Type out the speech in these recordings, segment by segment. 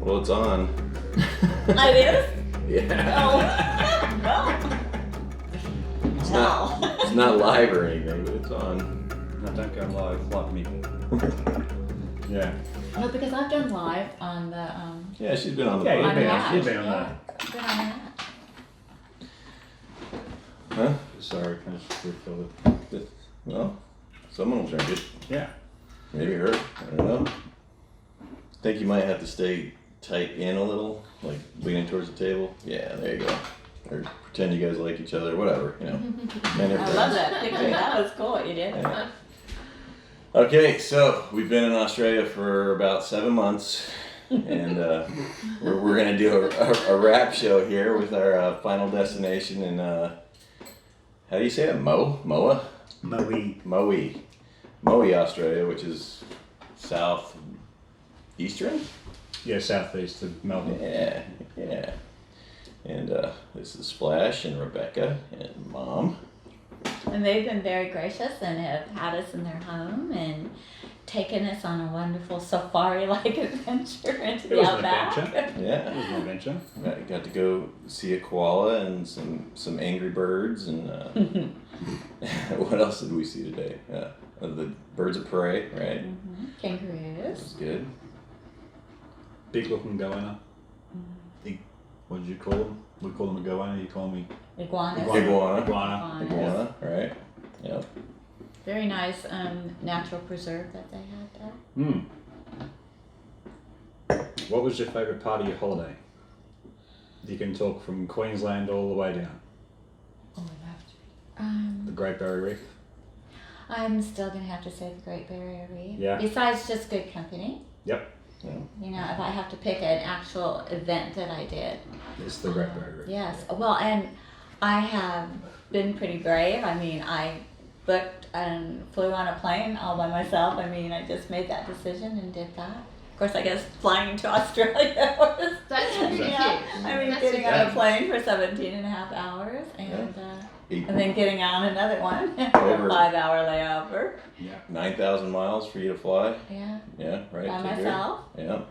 Well, it's on. It is? Yeah. Oh. Well. It's not live or anything, but it's on. No, don't go live like me. Yeah. No, because I've done live on the Yeah, she's been on the Yeah, podcast. you've been on that. I've been on that. Huh? Sorry, can I just refill it? Well, someone will drink it. Yeah. Maybe her. I don't know. Think you might have to stay tight in a little, like leaning towards the table. Yeah, there you go. Or pretend you guys like each other, whatever, you know. Men are I friends. love that picture. That was cool what you did. Yeah. Okay, so we've been in Australia for about 7 months, and we're going to do a wrap show here with our final destination in, how do you say it? Moa? Moe. Moe, Australia, which is southeastern? Yeah, southeast of Melbourne. Yeah. And this is Splash and Rebecca and Mom. And they've been very gracious and have had us in their home and taken us on a wonderful safari-like adventure into the outback. Yeah. It was an adventure. Got to go see a koala and some angry birds and what else did we see today? The birds of prey, right? Mm-hmm. Kangaroos. That was good. Big looking goanna. What did you call them? We call them a goanna, you call me Iguanas. Iguana, right? Yep. Very nice natural preserve that they had there. What was your favourite part of your holiday? You can talk from Queensland all the way down. Oh, it have to be. The Great Barrier Reef. I'm still going to have to say the Great Barrier Reef. Yeah. Besides just good company. Yep. Yeah. You know, if I have to pick an actual event that I did. It's the Great Barrier Reef. Yes. Well, and I have been pretty brave. I mean, I booked and flew on a plane all by myself. I mean, I just made that decision and did that. Of course, I guess flying to Australia was... That's really cute. I mean, That's getting cute. on a plane for 17 and a half hours and then getting on another one for a 5-hour layover. Yeah. 9,000 miles for you to fly. Yeah. Yeah, right. By to here. myself. Yeah.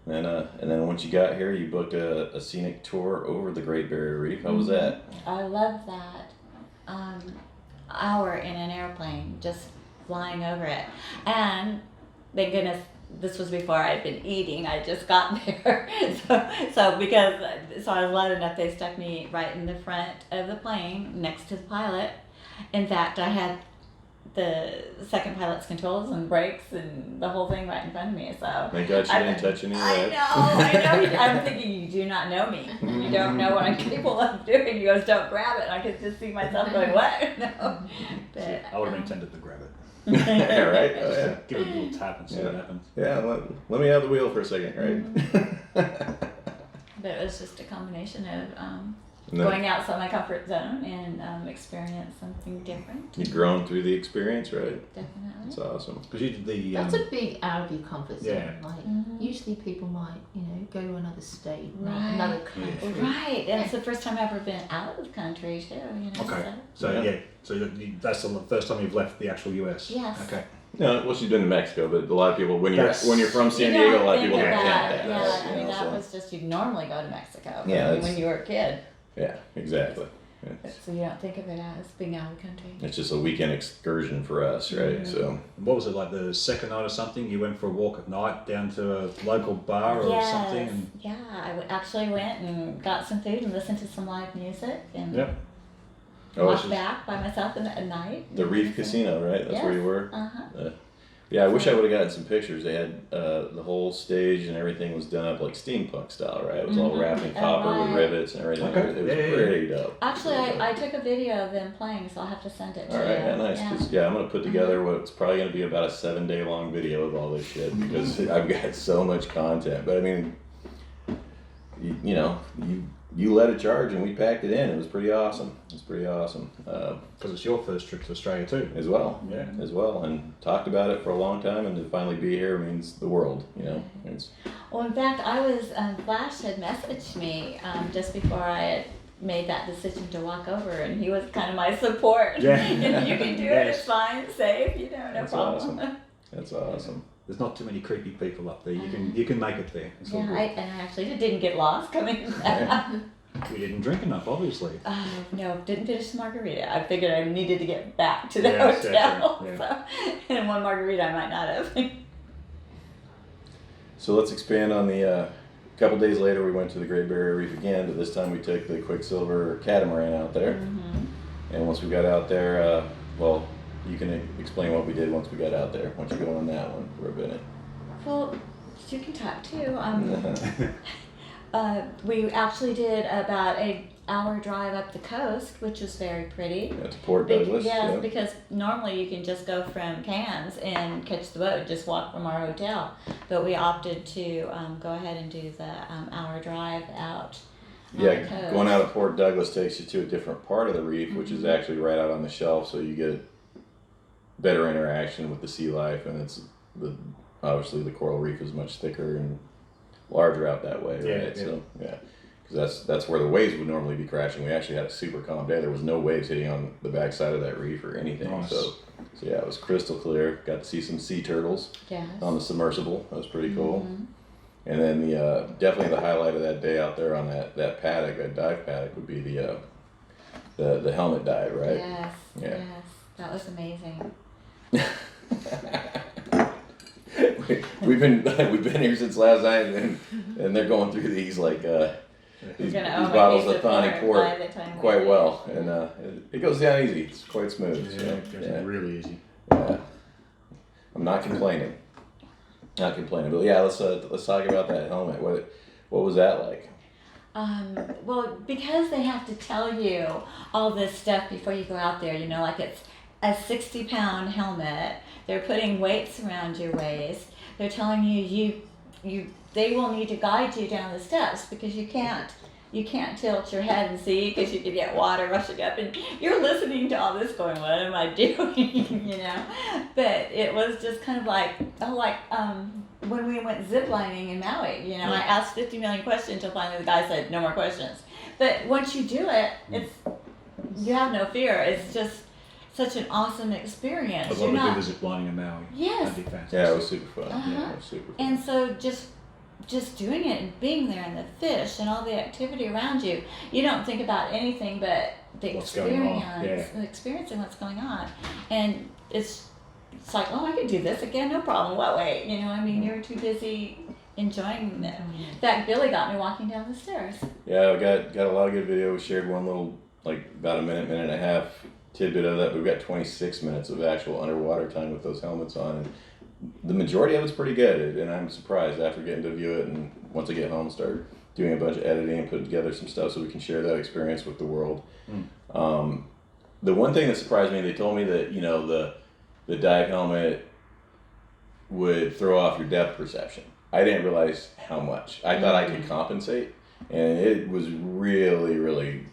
And then once you got here, you booked a scenic tour over the Great Barrier Reef. How was that? I love that. Hour in an airplane, just flying over it. And thank goodness this was before I'd been eating. I just got there. so I was lucky enough they stuck me right in the front of the plane next to the pilot. In fact, I had the second pilot's controls and brakes and the whole thing right in front of me. So Thank God she didn't touch any of I know. I'm thinking, you do not know me. You don't know what I'm capable of doing. He goes, don't grab it. I could just see myself going, what? No. But, I would have been tempted to grab it. Yeah, right? Oh, yeah. Give it a little tap and see what happens. Yeah, let me have the wheel for a second, right? But it was just a combination of going outside my comfort zone and experience something different. You've grown through the experience, right? Definitely. That's awesome. Because you did the... That's a big out of your comfort zone. Yeah. Like Mhm. usually people might, go to another state, Right. another country. Right, and it's the first time I've ever been out of the country too. Okay. So. So that's the first time you've left the actual US. Yes. Okay. No, well, she's been to Mexico, but a lot of people, when you're from San You Diego, don't a lot of think people of don't that. count that. Yeah, right? I mean that was just you'd normally go to Mexico. Yeah, when you were a kid. Yeah, exactly. So you don't think of it as being out of the country. It's just a weekend excursion for us, right? So What was it, like the second night or something? You went for a walk at night down to a local bar or something? And... Yeah, I actually went and got some food and listened to some live music and Yep. walked back by myself at night. The Reef Casino, right? That's where you were? Uh-huh. Yeah, I wish I would have gotten some pictures. They had the whole stage and everything was done up like steampunk style, right? It was all wrapped in copper with rivets and everything. Okay. It was pretty dope. Actually, I took a video of them playing, so I'll have to send it to All you. right, yeah, nice. 'Cause, I'm going to put together what's probably going to be about a 7-day long video of all this shit because I've got so much content. But I mean, you led a charge and we packed it in. It was pretty awesome. Because it's your first trip to Australia too. As well. Yeah. As well. And talked about it for a long time, and to finally be here means the world, It's, Well, in fact, I was, Flash had messaged me just before I had made that decision to walk over, and he was kind of my support. Yeah. You can do it, it's fine, safe, no That's problem. awesome. That's awesome. There's not too many creepy people up there. You can make it there. It's all Yeah, good. and I actually didn't get lost coming back. We didn't drink enough, obviously. No, didn't finish the margarita. I figured I needed to get back to the Yes, that's hotel. right, So, and one margarita I might not have. So let's expand on the. Couple days later, we went to the Great Barrier Reef again, but this time we took the Quicksilver catamaran out there. Mm-hmm. And once we got out there, well, you can explain what we did once we got out there. Once you go on that one for a minute. Well, you can talk too. We actually did about an hour drive up the coast, which was very pretty. Yeah, to Port Douglas. Yes, yeah. because normally you can just go from Cairns and catch the boat, just walk from our hotel. But we opted to go ahead and do the hour drive out on the coast. Yeah, going out of Port Douglas takes you to a different part of the reef, which is actually right out on the shelf, so you get better interaction with the sea life, and obviously the coral reef is much thicker and larger out that way, right? Yeah. So yeah, because that's where the waves would normally be crashing. We actually had a super calm day. There was no waves hitting on the backside of that reef or anything. Nice. So yeah, it was crystal clear. Got to see some sea turtles Yes. on the submersible. That was pretty cool. Mhm. And then the definitely the highlight of that day out there on that paddock, that dive paddock, would be the helmet dive, right? Yes. Yeah. Yes. That was amazing. We've been here since last night, and they're going through these like these We're gonna own a bottles piece of tonic port by the time we quite leave. well, and it goes down easy. It's quite smooth. Yeah, So, it goes yeah. really easy. Yeah. I'm not complaining. Not complaining, but yeah, let's talk about that helmet. What was that like? Well, because they have to tell you all this stuff before you go out there, like it's a 60-pound helmet. They're putting weights around your waist. They're telling you they will need to guide you down the steps because you can't tilt your head and see because you could get water rushing up, and you're listening to all this going, what am I doing? But it was just kind of like when we went ziplining in Maui, I asked 50 million questions until finally the guy said no more questions. But once you do it, you have no fear. It's just such an awesome experience. I'd love to do the zip lining in Maui. Yes. That'd be fantastic. Yeah, it was super fun. Uh-huh. Yeah, it was super fun. And so just doing it and being there and the fish and all the activity around you, you don't think about anything but the What's going on, experience, experiencing what's going on. And it's like, oh, I could do this again, no problem. What way? You're too busy enjoying it. In fact, Billy got me walking down the stairs. Yeah, we got a lot of good video. We shared one little, about a minute and a half tidbit of that, but we've got 26 minutes of actual underwater time with those helmets on. And the majority of it's pretty good, and I'm surprised after getting to view it, and once I get home, start doing a bunch of editing and putting together some stuff so we can share that experience with the world. The one thing that surprised me, they told me that, the dive helmet would throw off your depth perception. I didn't realize how much. I thought I could compensate, and it was really, really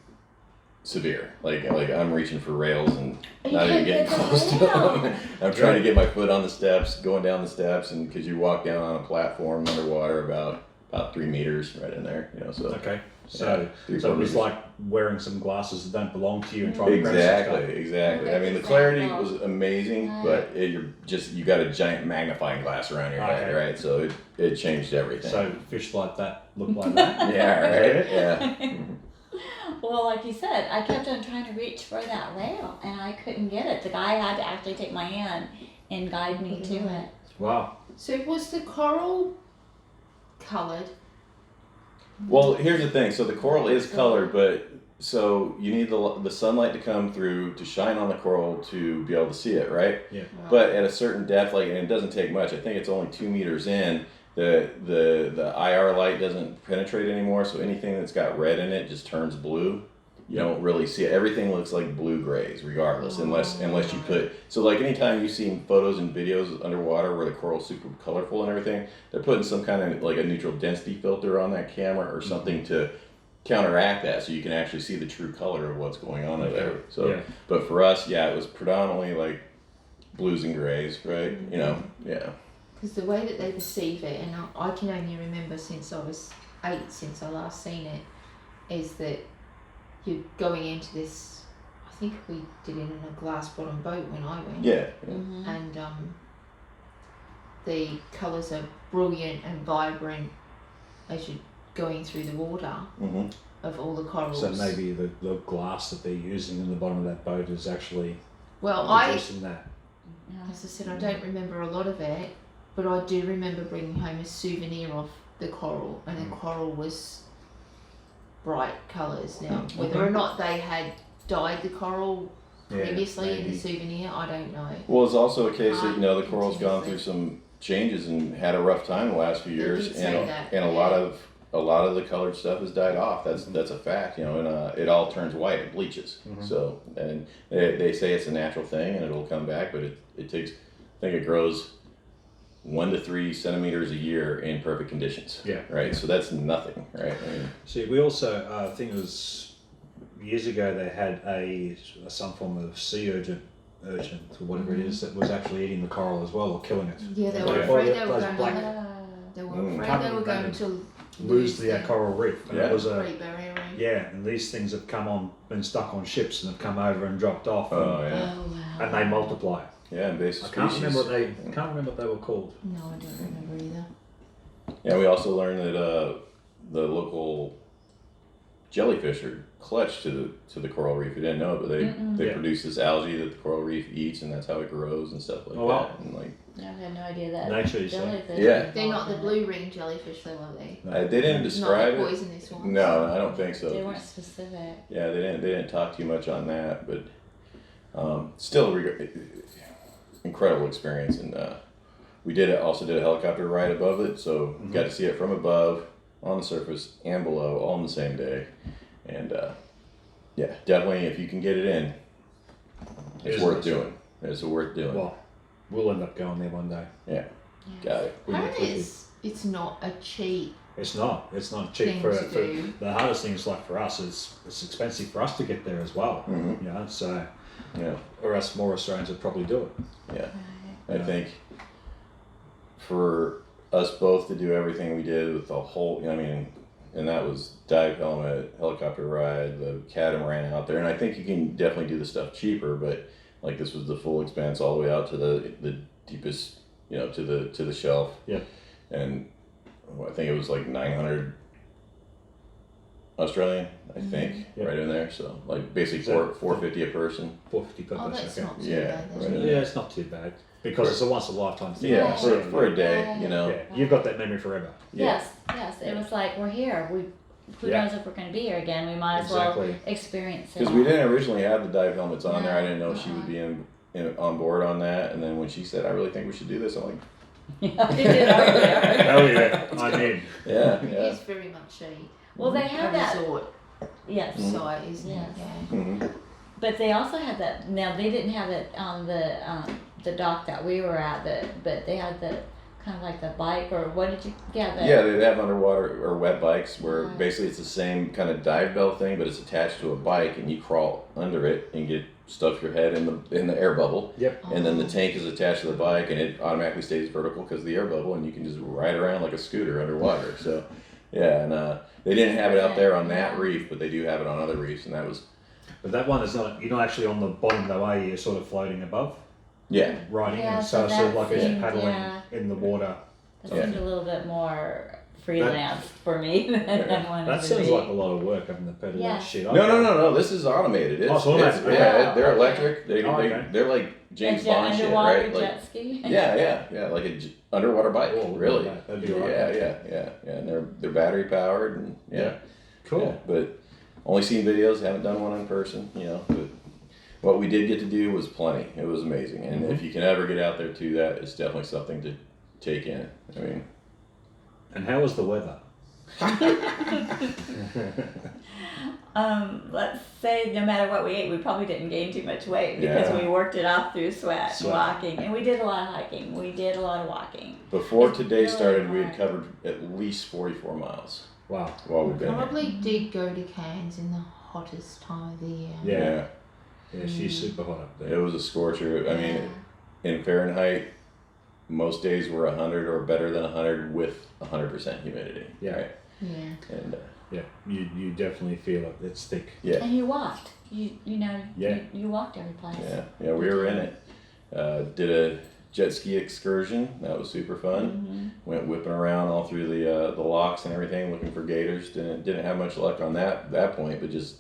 severe. Like I'm reaching for rails and not even getting close to them. I'm trying to get my foot on the steps, going down the steps, and because you walk down on a platform underwater about 3 meters right in there, So Okay. So, yeah, so it was like wearing some glasses that don't belong to you and trying to grab some stuff. Exactly. I mean, the clarity was amazing, but you got a giant magnifying glass around your head, right? So it changed everything. So fish like that look like that. Yeah, right. Yeah. Well, like you said, I kept on trying to reach for that rail, and I couldn't get it. The guy had to actually take my hand and guide me to it. Wow. So was the coral coloured? Well, here's the thing. So the coral is colored, but so you need the sunlight to come through to shine on the coral to be able to see it, right? Yeah. Right. But at a certain depth, and it doesn't take much. I think it's only 2 meters in. The IR light doesn't penetrate anymore, so anything that's got red in it just turns blue. You don't really see it. Everything looks like blue grays, regardless, unless you put. So like anytime you see photos and videos underwater where the coral's super colorful and everything, they're putting some kind of like a neutral density filter on that camera or something to counteract that, so you can actually see the true color of what's going on there. So, but for us, it was predominantly like blues and grays, right? Yeah. Because the way that they perceive it, and I can only remember since I was 8, since I last seen it, is that you're going into this, I think we did it in a glass bottom boat when I went. Yeah. Mm-hmm. And the colours are brilliant and vibrant as you're going through the water Mm-hmm. of all the corals. So maybe the glass that they're using in the bottom of that boat is actually Well, producing that. as I said, I don't remember a lot of it, but I do remember bringing home a souvenir of the coral, and the coral was bright colours. Now, whether or not they had dyed the coral previously in the maybe. souvenir, I don't know. Well, it's also a case that, you know, the Ah, coral's gone through interesting. some changes and had a rough time the last few They years, did say and that, and a yeah. lot of the colored stuff has died off. That's a fact, you know, and it all turns white, it bleaches. So, and they say it's a natural thing and it'll come back, but it takes, I think it grows 1 to 3 centimeters a year in perfect conditions. Yeah. Right. So that's nothing, right? I mean, See, we also, I think it was years ago, they had some form of sea urchin or whatever it is that was actually eating the coral as well or killing it. Yeah, they Like, were oh, afraid yeah, they were those going black- to. They were Mm. afraid Can't they were remember. going to lose the their coral reef. And Yeah. it was Great Barrier Reef. yeah, and these things have been stuck on ships and have come over and dropped off, oh yeah. Oh wow. and they multiply. Yeah, invasive I can't species. remember what they were called. No, I don't remember either. Yeah, we also learned that the local jellyfish are clutch to the coral reef. We didn't know it, but they Yeah. produce this algae that the coral reef eats, and that's how it grows and stuff like Oh, wow. that. And like, I had no idea that. Nature, you say? jellyfish Yeah. were They're not the involved in blue ring jellyfish, though, are they? they didn't describe Not the it. poisonous ones. No, I don't think it. so. They weren't specific. Yeah, they didn't talk too much on that, but still incredible experience. And we also did a helicopter ride above it, so got to see it from above, on the surface, and below, all in the same day. And yeah, definitely, if you can get it in, it's It is worth nice. doing. It's worth doing. Well, we'll end up going there one day. Yeah, got it. Apparently, it's not a cheap It's not cheap thing for to do. the hardest thing is like for us it's expensive for us to get there as well. Mhm. You know, so Yeah, or else more Australians would probably do it. yeah. Right. I think for us both to do everything we did with the whole, I mean, and that was dive helmet, helicopter ride, the catamaran out there, and I think you can definitely do the stuff cheaper, but like this was the full expense all the way out to the deepest, you know, to the shelf. Yeah. And I think it was like 900 Australian, I think, Yeah. right in there. So like basically So- 450 a person. 450 per Oh, person. that's Okay. not too Yeah, bad. That's right. not- Yeah, it's not too bad because it's a once in a lifetime thing. Yeah, Yeah. for a day, you know. Yeah, you've got that memory forever. Yeah. Yes. It was like we're here. Who Yeah. knows if we're going to be here again? We might as Exactly. well experience it. Because we didn't originally have the dive helmets on there. I didn't know she Uh-uh. would be on board on that. And then when she said, I really think we should do this, I'm like, Yeah, we did already. Hell yeah, I'm in. yeah, It yeah. is very much Well, they a have that. resort Yes. site, isn't Yes. it? Yeah. Mm-hmm. But they also had that. Now they didn't have it on the dock that we were at, but they had the kind of like the bike or what did you? Yeah. Yeah, they have underwater or wet bikes where Uh-huh. basically it's the same kind of dive bell thing, but it's attached to a bike and you crawl under it and get stuff your head in the air bubble. Yep. And then the tank is attached to the bike and it automatically stays vertical because of the air bubble and you can just ride around like a scooter underwater. So yeah, and they didn't have it out there on that reef, but they do have it on other reefs, and that was But that one is not. You're not actually on the bottom of the way. You're sort of floating above, yeah. riding, Yeah, and so so sort of that like as you're seemed, paddling yeah. in the water. That Yeah. seemed a little bit more freelance for me than I wanted That to sounds be. like a lot of work having to pedal Yeah. that shit. No. This is automated. It's, Oh, it's automated, it's- okay. yeah, they're Okay. electric. Okay. They're like James A jet- Bond shit, underwater right? Like, jet ski. yeah, like underwater bike, Oh, really. that'd be alright. Yeah. And they're battery powered, and yeah. Cool. Yeah, but only seen videos, haven't done one in person, you know. But what we did get to do was plenty. It was amazing, and if you can ever get out there to that, it's definitely something to take in. I mean, And how was the weather? Let's say no matter what we ate, we probably didn't gain too much weight because Yeah. we worked it off through sweat, Sweat. walking, and we did a lot of hiking. We did a lot of walking. before It's today really started, we had hard. covered at least 44 miles Wow. while we've been Probably did go to Cairns in the hottest time of the year. here. Yeah. Yeah, she's super hot up It there. was a scorcher. I mean, in Fahrenheit, most days were 100 or better than 100 with 100% humidity. Yeah. Right? Yeah. And Yeah, you definitely feel it. It's thick. yeah. And you walked. You know. Yeah. You walked every place. Yeah, we were in it. Did a jet ski excursion. That was super fun. Went whipping around all through the locks and everything, looking for gators. Didn't have much luck on that point, but just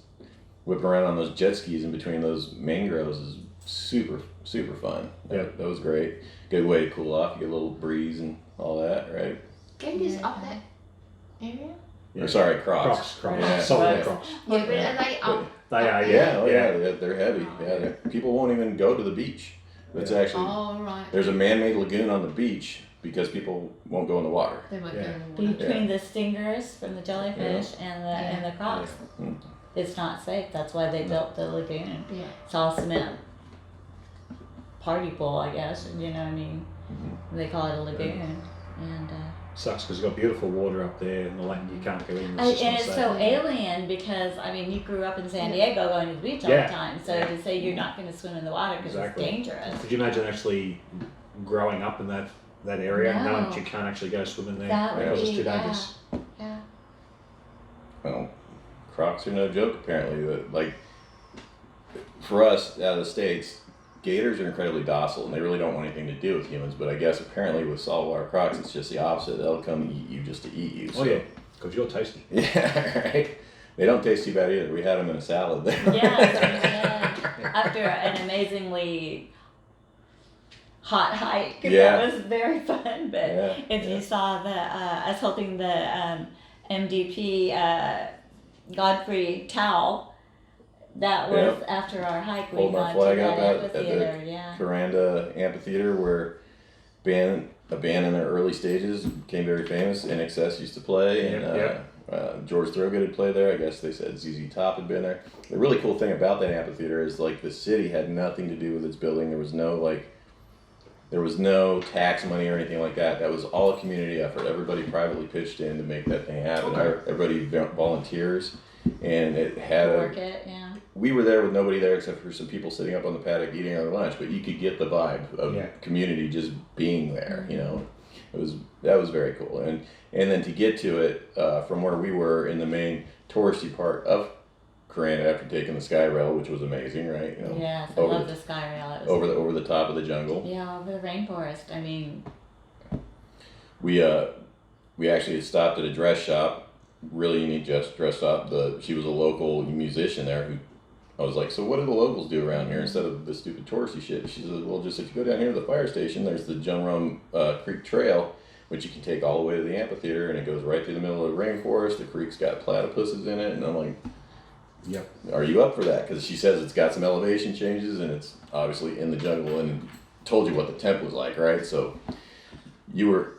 whipping around on those jet skis in between those mangroves is super fun. That was great. Good way to cool off. You get a little breeze and all that, right? Gators up that area? Or sorry, crocs. Yeah. Solid crocs. Yeah, but are they up? They are, Yeah, they're heavy. Yeah, people won't even go to the beach. It's actually Oh, right. there's a man-made lagoon on the beach because people won't go in the water. They won't Yeah. go in the water. Between the stingers from the jellyfish and the crocs, it's not safe. That's why they built the lagoon. Yeah. It's all cement party pool, I guess. You know what I mean? They call it a lagoon, and. Sucks because you've got beautiful water up there and the land you can't go in. It's just And not it's safe. so alien because I mean you grew up in San Diego going to the beach all the time, so to say you're not going to swim in the water because Exactly. it's dangerous. Could you imagine actually growing up in that area, No. knowing that you can't actually go swimming there That would because it's be- too dangerous? Yeah. Well, crocs are no joke apparently. But like for us out of the States, gators are incredibly docile and they really don't want anything to do with humans. But I guess apparently with saltwater crocs, it's just the opposite. They'll come eat you just to eat you. Oh yeah, because you're tasty. Yeah, right. They don't taste too bad either. We had them in a salad there. Yeah. After an amazingly hot hike, Yeah. that was very fun. But Yeah, if you saw us holding the MDP Godfrey towel. That was after our hike. We Holding our went to flag that up at the amphitheater. Yeah. Coranda Amphitheater, where a band in their early stages became very famous. NXS used to play, and George Thorogood had played there. I guess they said ZZ Top had been there. The really cool thing about that amphitheater is like the city had nothing to do with its building. There was no tax money or anything like that. That was all a community effort. Everybody privately pitched in to make that thing happen. Everybody volunteers, and it had Work it, yeah. We were there with nobody there except for some people sitting up on the paddock eating our lunch, but you could get the vibe of community just being there. You know, that was very cool, and then to get to it from where we were in the main touristy part of Coranda after taking the sky rail, which was amazing, right? You know, Yes, I love the sky rail. It was over the top of the jungle. Yeah, over the rainforest. I mean, We actually stopped at a dress shop, really unique dress shop. She was a local musician there who. I was like, so what do the locals do around here instead of the stupid touristy shit? She said, well, just if you go down here to the fire station, there's the Jumrum Creek Trail, which you can take all the way to the amphitheater, and it goes right through the middle of the rainforest. The creek's got platypuses in it, and I'm like, yep. Are you up for that? Because she says it's got some elevation changes, and it's obviously in the jungle, and told you what the temp was like, right? So you were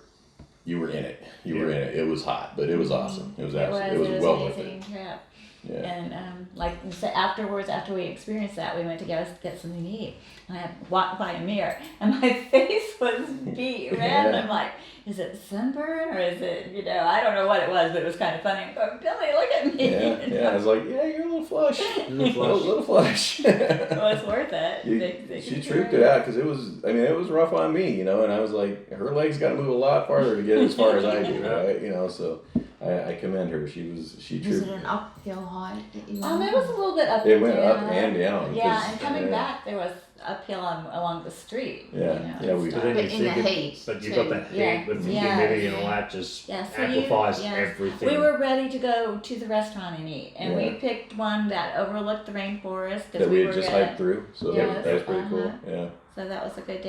in it. You were in it. It was hot, but it was awesome. It was absolutely, it was well worth amazing it. trip. Yeah. And like you said, afterwards, after we experienced that, we went to get something to eat. And I walked by a mirror, and my face was beat red. Yeah. And I'm like, is it sunburn or is it, I don't know what it was, but it was kind of funny. I'm going, Billy, look at me. Yeah. I was like, yeah, you're a little flush. little flush. It was worth it. She trooped it out because it was rough on me, and I was like, her legs got to move a lot farther to get as far as I do, right? So I commend her. She Was trooped. it an uphill hike that you It was a little bit up It and went down. up and down. Yeah, and coming back, there was uphill along the street. Yeah, we. But then But you in the think heat, but you've too. got that heat Yeah. with the Yeah. humidity and all that just Yeah, so amplifies yes. everything. We were ready to go to the restaurant and eat, and Yeah. we picked one that overlooked the rainforest That because we we had were just gonna. hiked through, so Yes, that was pretty cool. uh-huh. Yeah. So that was a good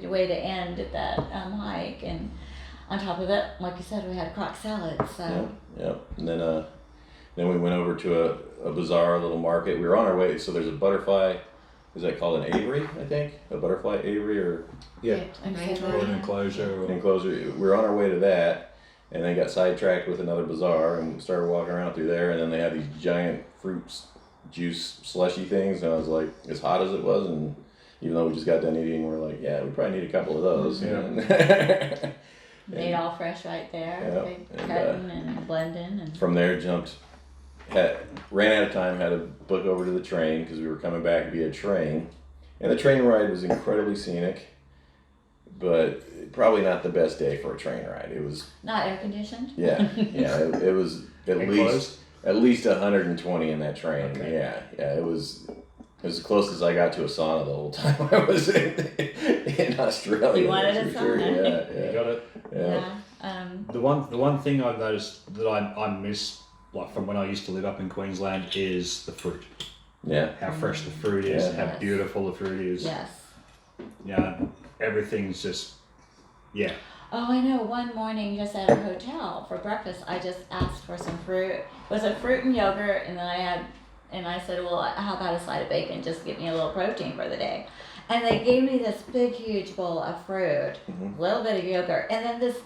way to end that hike, and on top of it, like you said, we had a crock salad. So Yeah. And then we went over to a bazaar, a little market. We were on our way. So there's a butterfly. Is that called an aviary? I think a butterfly aviary or Yeah. an Or aviary. an enclosure. an enclosure. We were on our way to that, and then got sidetracked with another bazaar and started walking around through there. And then they had these giant fruits juice slushy things, and I was like, as hot as it was, and even though we just got done eating, we're like, yeah, we probably need a couple of those. Yeah. made all fresh right there, big cutting and blending, and From there, ran out of time, had to book over to the train because we were coming back via train. And the train ride was incredibly scenic, but probably not the best day for a train ride. It was, not air conditioned. it was at Enclosed? least 120 in that train. Okay. Yeah, it was was the closest I got to a sauna the whole time I was in Australia. You wanted that's a for sure. sauna. You Yeah. got it. Yeah. The one thing I've noticed that I miss, like from when I used to live up in Queensland, is the fruit. Yeah. How fresh the fruit is, Yeah. how beautiful the fruit is. Yes. Yeah, everything's just, yeah. Oh, I know. One morning, just at a hotel for breakfast, I just asked for some fruit. It was a fruit and yogurt, and then I said, well, how about a side of bacon? Just give me a little protein for the day. And they gave me this big, huge bowl of fruit, a little bit of yogurt, and then this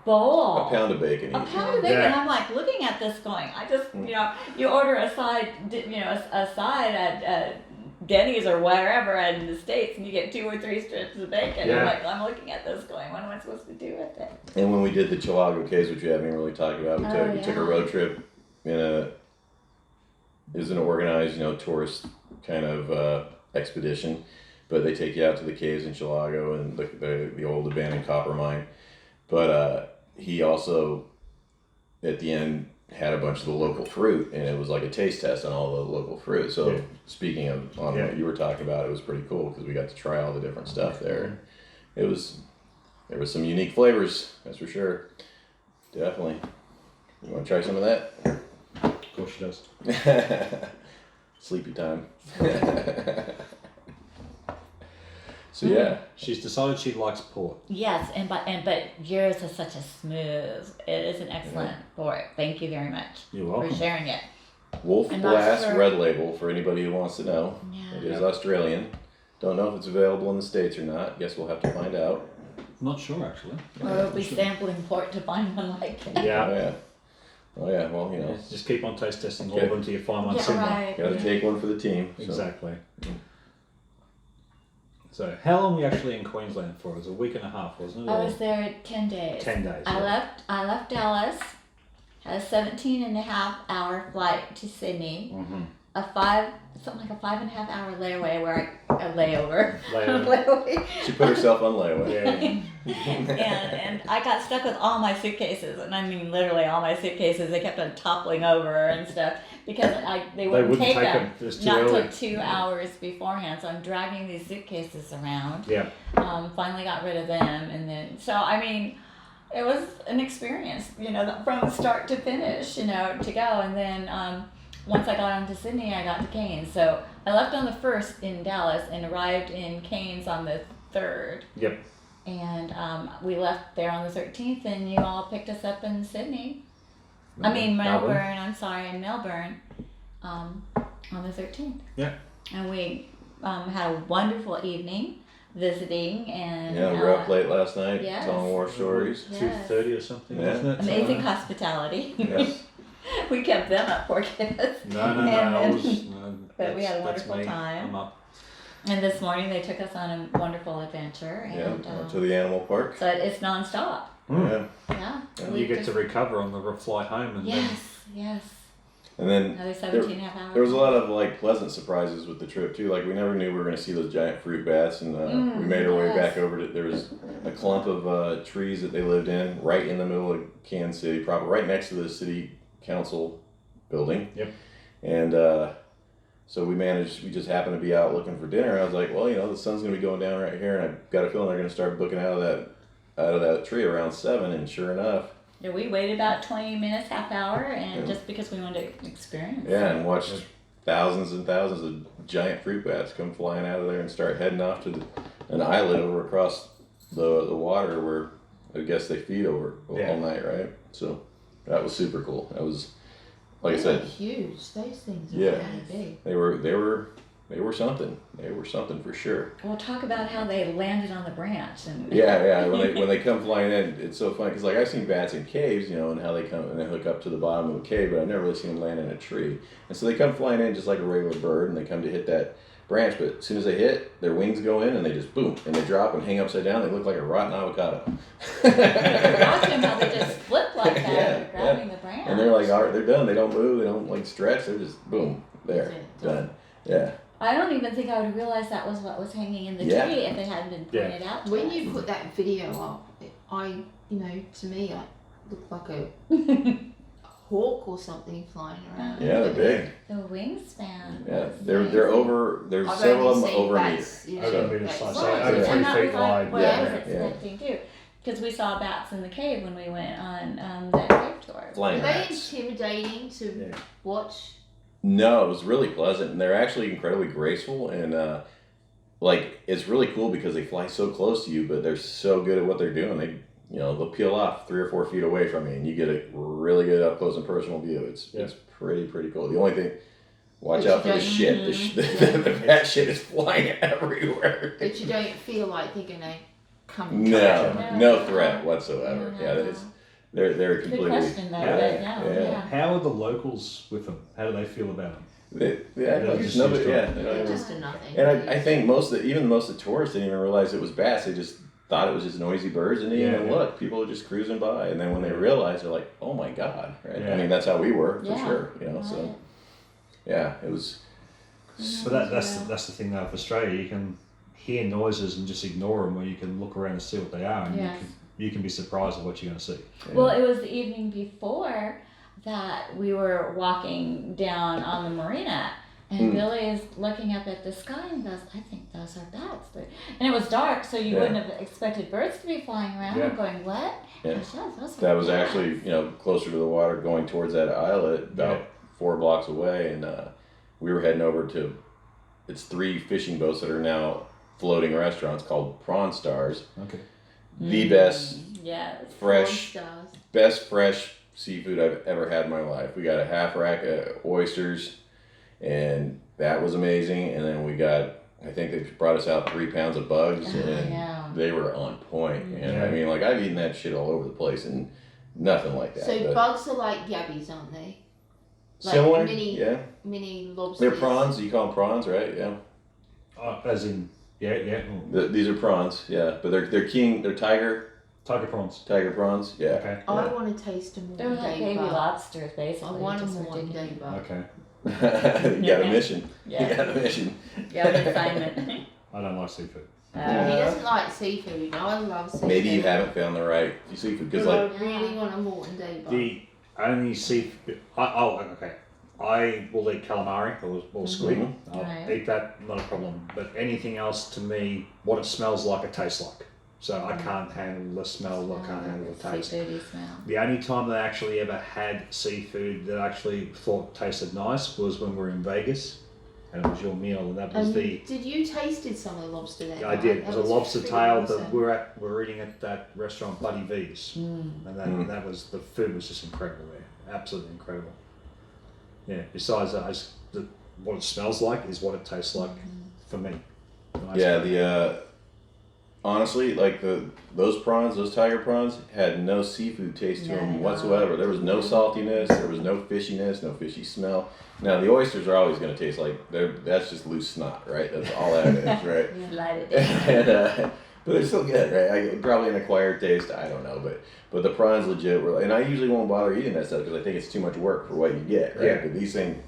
bowl. A pound of bacon. A each. pound of bacon. Yeah. I'm like looking at this going, I just, you order a side, a side at Denny's or wherever in the States, and you get 2 or 3 strips of bacon. Yeah. I'm looking at this going, what am I supposed to do with it? And when we did the Chilago Caves, which you haven't really talked about, we took a road trip it was an organized, tourist kind of expedition, but they take you out to the caves in Chilago and the old abandoned copper mine. But he also, at the end, had a bunch of the local fruit, and it was like a taste test on all the local fruit. So Yeah. speaking of what you were talking about, it was pretty cool because we got to try all the different stuff there. There was some unique flavors, that's for sure. Definitely. You want to try some of that? Of course she does. Sleepy time. So yeah. She's decided she likes port. Yes, but yours is such a smooth. It is an excellent port. Thank you very much You're for welcome. sharing it. Wolf I'm not Blast sure. Red Label for anybody who wants to know. Yeah. It is Australian. Don't know if it's available in the States or not. Guess we'll have to find out. Not sure actually. Or we'll be sampling port to find one like it. Yeah. Oh yeah. Oh yeah. Well, Just keep on taste testing all Okay. of them until you find one Yeah, similar. right. got to take one for the team. So. Exactly. So how long were you actually in Queensland for? It was a week and a half, wasn't it? I Or was there 10 days. 10 days. I yeah. left Dallas, had a 17.5-hour flight to Sydney, Mhm. something like a 5.5-hour layaway layover. Layover. Layaway. She put herself on layaway. Yeah. and I got stuck with all my suitcases, and I mean literally all my suitcases. They kept on toppling over and stuff because they wouldn't take them. It was too Not early. till 2 hours beforehand. So I'm dragging these suitcases around. Yeah. Finally got rid of them, and then it was an experience, from start to finish, to go. And then once I got onto Sydney, I got to Cairns. So I left on the 1st in Dallas and arrived in Cairns on the 3rd. Yep. And we left there on the 13th, and you all picked us up in Sydney. Melbourne. I'm sorry, in Melbourne, on the 13th. Yeah. And we had a wonderful evening visiting, and Yeah, we were up late last night yes. telling war stories. Yes. 2:30 or something, Yeah. wasn't it? Amazing hospitality. Yes. We kept them up, poor kids. No, And I was, then- but we had a that's wonderful me. time. I'm up. And this morning they took us on a wonderful adventure, Yeah. and Went to the animal park. so it's nonstop. Yeah. Yeah. And We you get just- to recover on the flight home, and then Yes. And then Another 17.5 hours. there was a lot of pleasant surprises with the trip too. Like we never knew we were going to see those giant fruit bats, and we made our way yes. back over to. There was a clump of trees that they lived in right in the middle of Kansas City, probably right next to the city council building. Yep. And so we just happened to be out looking for dinner. I was like, well, the sun's going to be going down right here, and I've got a feeling they're going to start booking out of that tree around 7. And sure enough. Yeah, we waited about 20 minutes, half hour, and just because we wanted to experience. Yeah, and watched thousands and thousands of giant fruit bats come flying out of there and start heading off to an islet over across the water where I guess they feed over all night, right? So that was super cool. That was, like I They're said, huge. Those things are Yeah. really big. they were something. They were something for sure. We'll talk about how they landed on the branch and. Yeah. When they come flying in, it's so funny because I've seen bats in caves, and how they come and they hook up to the bottom of a cave, but I've never really seen them land in a tree. And so they come flying in just like a regular bird, and they come to hit that branch, but as soon as they hit, their wings go in and they just boom, and they drop and hang upside down. They look like a rotten avocado. Watch them how they just flip like that, grabbing the branch. And they're like, all right, they're done. They don't move. They don't stretch. They're just boom, there, That's it. done. Yeah. I don't even think I would have realized that was what was hanging in the Yeah. tree if it hadn't been pointed out to When us. you put that video up, to me, I looked like a hawk or something flying around. Yeah, they're big. The wingspan. Yeah, was they're amazing. over. There's I've several of only them seen over a meter. bats, you know, Over a meter bats. size, so Right. over 3 And that feet was wide. like what I was Yeah, yeah. expecting too. Because we saw bats in the cave when we went on that cave tour. Flying Are they rats. intimidating to Yeah. watch? No, it was really pleasant, and they're actually incredibly graceful, and like it's really cool because they fly so close to you, but they're so good at what they're doing. They, they'll peel off 3 or 4 feet away from you, and you get a really good up close and personal view. It's pretty cool. The only thing, watch But out for you the don't- shit. The bat shit is flying everywhere. But you don't feel like they're gonna come. No threat whatsoever. No, Yeah, no. it's they're Good completely. question though, Yeah. but no, Yeah. yeah. How are the locals with them? How do they feel about them? Yeah, They're just just nobody. used to Yeah, it. they don't They're even- just a nothing. and I think most of the tourists didn't even realize it was bats. They just thought it was just noisy birds and didn't even Yeah. look. People were just cruising by, and then when they realized, they're like, "Oh my god!" Right? Yeah. I mean, that's how we were for Yeah. sure. So Right. yeah, it was. But that's the thing though with Australia. You can hear noises and just ignore them, or you can look around and see what they are, and Yes. you can be surprised at what you're going to see. Well, it was the evening before that we were walking down on the marina, and Billy is looking up at the sky and goes, "I think those are bats." And it was dark, so you Yeah. wouldn't have expected birds to be flying around. Yeah. I'm going, "What?" Yeah. He goes, "Yeah, those are That was bats." actually closer to the water, going towards that islet, about Yeah. 4 blocks away, and we were heading over to. It's 3 fishing boats that are now floating restaurants called Prawn Stars. Okay. The best Yes. fresh Prawn stars. fresh seafood I've ever had in my life. We got a half rack of oysters, and that was amazing. And then we got, I think they brought us out 3 pounds of bugs, Oh, and yeah. they were on point. And Yeah. I mean, like, I've eaten that shit all over the place, and nothing like that. So but bugs are like yabbies, aren't they? Like similar, mini lobsters. They're prawns. You call them prawns, right? Yeah. As in, yeah. These are prawns, yeah. But they're Tiger prawns. tiger prawns, yeah. Okay. I want to taste them They're one like day, baby but lobsters, I basically. want just them one ridiculous. day, but Okay. You got a mission. Yeah. You got a mission. Yeah, an assignment. I don't like seafood. he doesn't like seafood. I love seafood. Maybe you haven't found the right seafood, because But like I really want a Morton day, but The only seafood. Okay. I will eat calamari or squid. Mhm. I'll Right. eat that, not a problem. But anything else to me, what it smells like, it tastes like. So I can't handle the smell. I can't handle the taste. Seafoody smell. The only time that I actually ever had seafood that I actually thought tasted nice was when we were in Vegas, and it was your meal, and that was the. Did you tasted some of the lobster that I night? did. It That was a lobster pretty tail awesome. that we were eating at that restaurant Buddy V's, and that was the food was just incredible there, absolutely incredible. Yeah. Besides that, what it smells like is what it tastes like for me. Yeah, honestly, like those tiger prawns had no seafood taste to them whatsoever. There was no saltiness, there was no fishiness, no fishy smell. Now the oysters are always going to taste like that's just loose snot, right? That's all that is, right? Slide it down. And, but they're still good, right? Probably an acquired taste, I don't know, but the prawns legit were, and I usually won't bother eating that stuff because I think it's too much work for what you get, right? Yeah. But these things,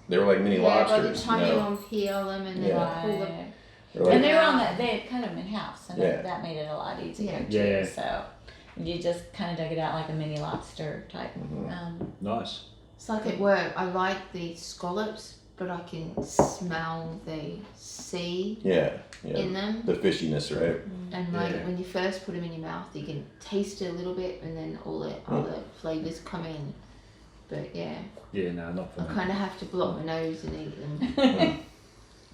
they were like mini By the lobsters, time you you know. unpeel them and then Yeah. pull them. Right. They're like- And they were on that, they had cut them in half, so Yeah. that made it a lot easier Yeah. too. Yeah. So you just kind of dug it out like a mini lobster type. Nice. It's like at work, I like the scallops, but I can smell the sea yeah, in them. the fishiness, right? And like Yeah. when you first put them in your mouth, you can taste it a little bit, and then all the other flavors come in. But yeah, Yeah, no, not for I me. kind of have to block my nose and eat them.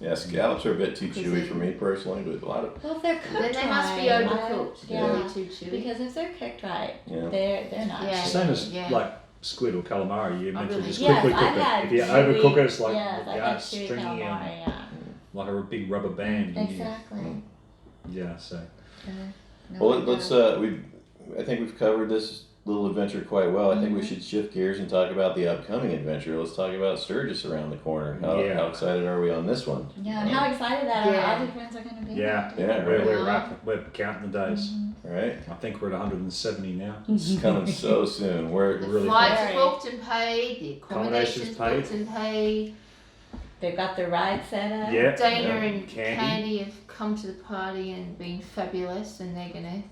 Yeah, scallops are a bit too chewy for me personally, but a lot of Well, if they're cooked Then they must be right, overcooked. Yeah. Really too chewy. Because if they're cooked right, Yeah. they're not. Yeah. Same as Yeah. like squid or calamari, you meant to really- just Yes, quickly I've cook it. had If you chewy- overcook it, it's like yes, I've had chewy stringy and calamari, yeah. like a big rubber band. and you- Exactly. Yeah, so No Well, wonder. let's I think we've covered this little adventure quite well. I think we should shift gears and talk about the upcoming adventure. Let's talk about Sturgis around the corner. How excited are we on this one? Yeah, and how excited that Yeah. our Aussie friends are going to be. yeah, Yeah, we're, right. we're counting the days. Mm-hmm. Right? I think we're at 170 now. It's coming so soon. We're The really flights close. are booked and paid. The accommodations paid. booked and paid. They've got their ride set up. Yeah, Dana yeah. and Candy. Candy have come to the party and been fabulous, and they're gonna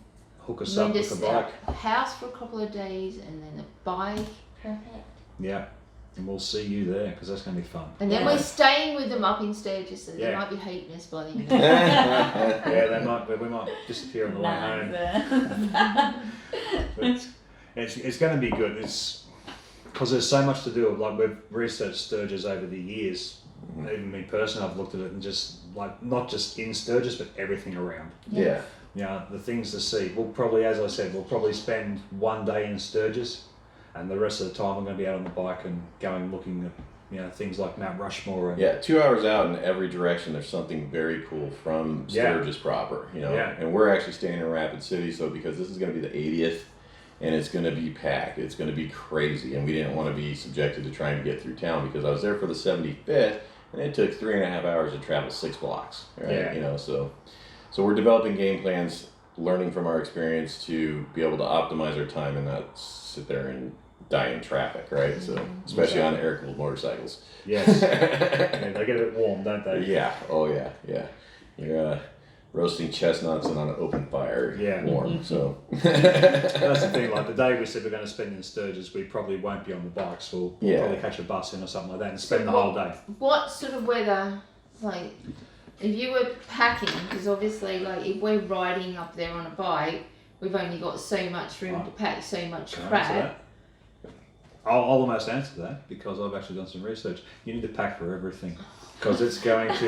Hook us up lend with us the bike. a house for a couple of days and then a bike. Perfect. Yeah. And we'll see you there because that's going to be fun. And then we're staying with them up in Sturgis, so they Yeah. might be hating us by the end. Yeah, they might. We might disappear on the way home. But it's going to be good. It's because there's so much to do. Like we've researched Sturgis over the years. Even me personally, I've looked at it and just like not just in Sturgis, but everything around. Yeah. Yeah, the things to see. We'll probably, as I said, we'll probably spend one day in Sturgis, and the rest of the time we're going to be out on the bike and going looking at things like Mount Rushmore. And, Yeah, 2 hours out in every direction. There's something very cool from Sturgis proper, And we're actually staying in Rapid City, so because this is going to be the 80th, and it's going to be packed. It's going to be crazy, and we didn't want to be subjected to trying to get through town because I was there for the 75th, and it took 3.5 hours to travel 6 blocks. Right? Yeah. So we're developing game plans, learning from our experience to be able to optimize our time and not sit there and die in traffic, right? So especially on air-cooled motorcycles. Yes. Yeah, they get a bit warm, don't they? Yeah. Oh yeah. Yeah. You're roasting chestnuts and on an open fire. Yeah. Warm. So. That's the thing. Like the day we said we're going to spend in Sturgis, we probably won't be on the bikes. We'll probably catch a bus in or something like that and spend the whole day. What sort of weather, like, if you were packing, because obviously, like, if we're riding up there on a bike, we've only got so much room to pack so much crap. I'll almost answer that because I've actually done some research. You need to pack for everything because it's going to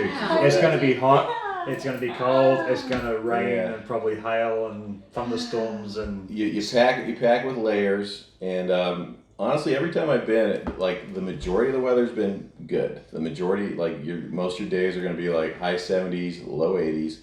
be hot, it's going to be cold, it's going to rain and probably hail and thunderstorms and you pack with layers and honestly every time I've been like the majority of the weather's been good. The majority most of your days are going to be like high 70s, low 80s,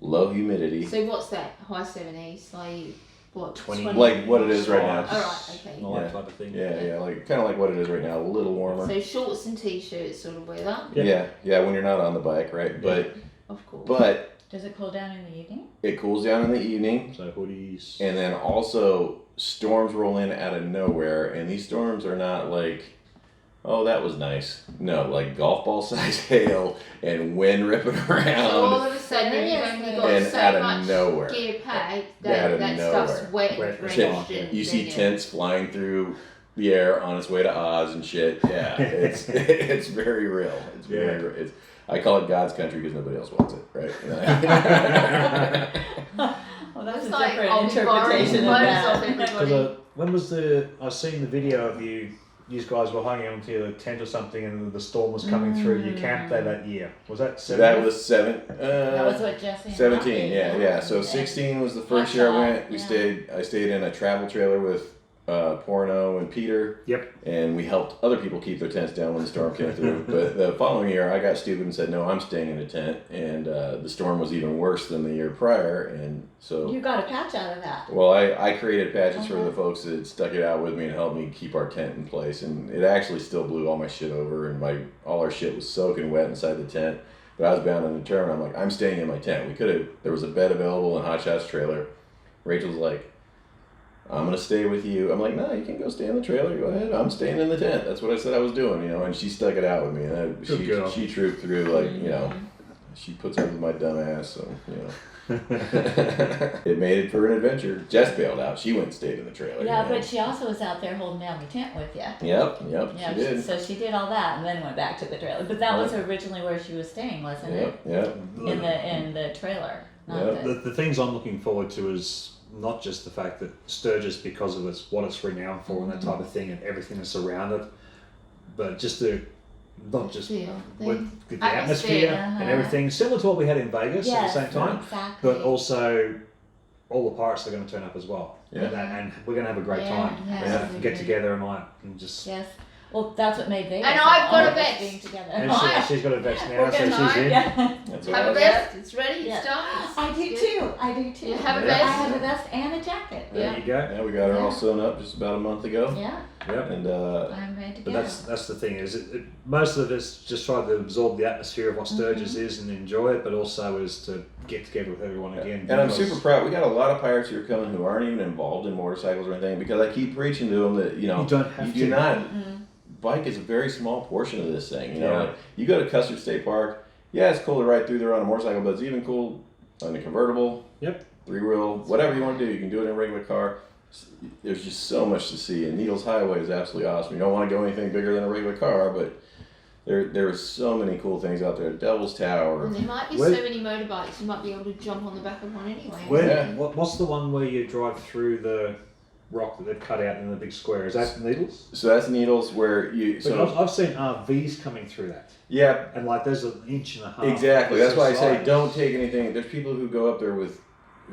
low humidity. So what's that? High 70s, like what? 20, like what it is right now. Oh, right, okay. All that type of thing. Yeah, like kind of like what it is right now, a little warmer. So shorts and t-shirts sort of weather. Yeah, when you're not on the bike, right? But of course. But does it cool down in the evening? It cools down in the evening. So hoodies. And then also storms roll in out of nowhere, and these storms are not like, oh, that was nice. No, like golf ball size hail and wind ripping around. So all of a sudden you've only got and so out of much nowhere. gear packed Out that of stuff's nowhere. wet and drenched. You see tents flying through the air on its way to Oz and shit. Yeah, it's very real. It's very real. I call it God's country because nobody else wants it, right? Well, that's It's a like, different I'll be interpretation of borrowing that. photos of everybody. When was I seen the video of you guys were hanging onto your tent or something and the storm was coming through. You camped there that year. Was that 17? That was That was what Jesse and 17, Rocky yeah, yeah. So 16 was the first year I went. I stayed in a travel trailer with Porno and Peter. Yep. And we helped other people keep their tents down when the storm came through. But the following year, I got stupid and said, no, I'm staying in a tent. And the storm was even worse than the year prior. And so... You got a patch out of that. Well, I created patches for the folks that stuck it out with me and helped me keep our tent in place. And it actually still blew all my shit over. And all our shit was soaking wet inside the tent. But I was bound and determined. I'm like, I'm staying in my tent. There was a bed available in Hot Shot's trailer. Rachel's like, I'm going to stay with you. I'm like, no, you can go stay in the trailer. Go ahead. I'm staying in the tent. That's what I said I was doing, and she stuck it out with me. And she trooped through, she puts up with my dumb ass, so, It made it for an adventure. Jess bailed out. She went and stayed in the trailer. Yeah, but she also was out there holding down the tent with you. Yep, Yeah, she did. So she did all that and then went back to the trailer. But that was originally where she was staying, wasn't it? Yep. In the trailer. Not The things I'm looking forward to is not just the fact that Sturgis, because of what it's renowned for and that type of thing and everything that's around it, but just not just with the atmosphere and everything, similar to what we had in Vegas at the same time, exactly. but also all the pirates are going to turn up as well. Yeah. And we're going to have a great time. Yeah, We're going to get together and just... Yes. Well, that's what made Vegas. And I've got all a of us vest. being together. And she's got a vest now, so she's in. Yeah. That's Have a what vest. It's ready. Yeah. It starts. I do too. You have a Yeah. I vest. have a vest and a jacket. There you go. Yeah, we got her all sewn up just about a month ago. Yeah. Yep. And I'm ready to But go. that's the thing is most of us just try to absorb the atmosphere of what Sturgis is and enjoy it, but also is to get together with everyone again. And I'm super proud. We got a lot of pirates who are coming who aren't even involved in motorcycles or anything because I keep preaching to them that you don't have to. do not. Bike is a very small portion of this thing. Like you go to Custer State Park. Yeah, it's cool to ride through there on a motorcycle, but it's even cool on a convertible. Yep. 3-wheel, whatever you want to do. You can do it in a regular car. there's just so much to see. And Needles Highway is absolutely awesome. You don't want to go anything bigger than a regular car, but there are so many cool things out there. Devil's Tower. And there might be Where- so many motorbikes, you might be able to jump on the back of one anyway. Where, Yeah. what's the one where you drive through the rock that they've cut out in the big square? Is that Needles? So that's Needles where you. So So I've seen RVs coming through that, yeah, and like there's an inch and a half. exactly. That's why I say size. don't take anything. There's people who go up there with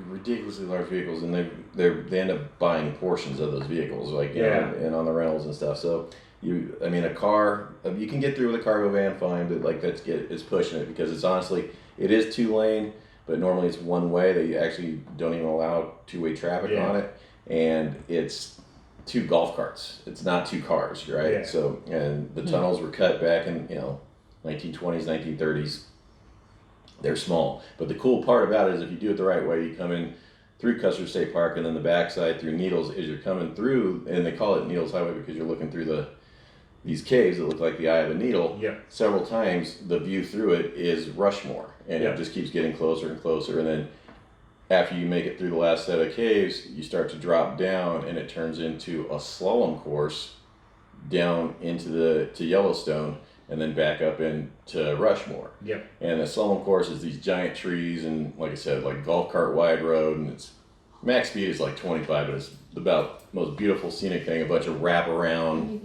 ridiculously large vehicles, and they end up buying portions of those vehicles, like you know, and on the rentals and stuff. So a car, you can get through with a cargo van fine, but like it's pushing it because it's honestly it is 2-lane, but normally it's one way. They actually don't even allow two-way traffic on it, and it's 2 golf carts. It's not 2 cars, right? Yeah. So and the tunnels were cut back in 1920s, 1930s. They're small, but the cool part about it is if you do it the right way, you come in through Custer State Park, and then the backside through Needles is you're coming through, and they call it Needles Highway because you're looking through these caves that look like the eye of a needle. Yep. Several times the view through it is Rushmore, and Yep. it just keeps getting closer and closer, and then after you make it through the last set of caves, you start to drop down, and it turns into a slalom course down into to Yellowstone, and then back up into Rushmore. Yep. And the slalom course is these giant trees, and like I said, like golf cart wide road, and it's max speed is like 25, but it's about the most beautiful scenic thing. A bunch of wrap around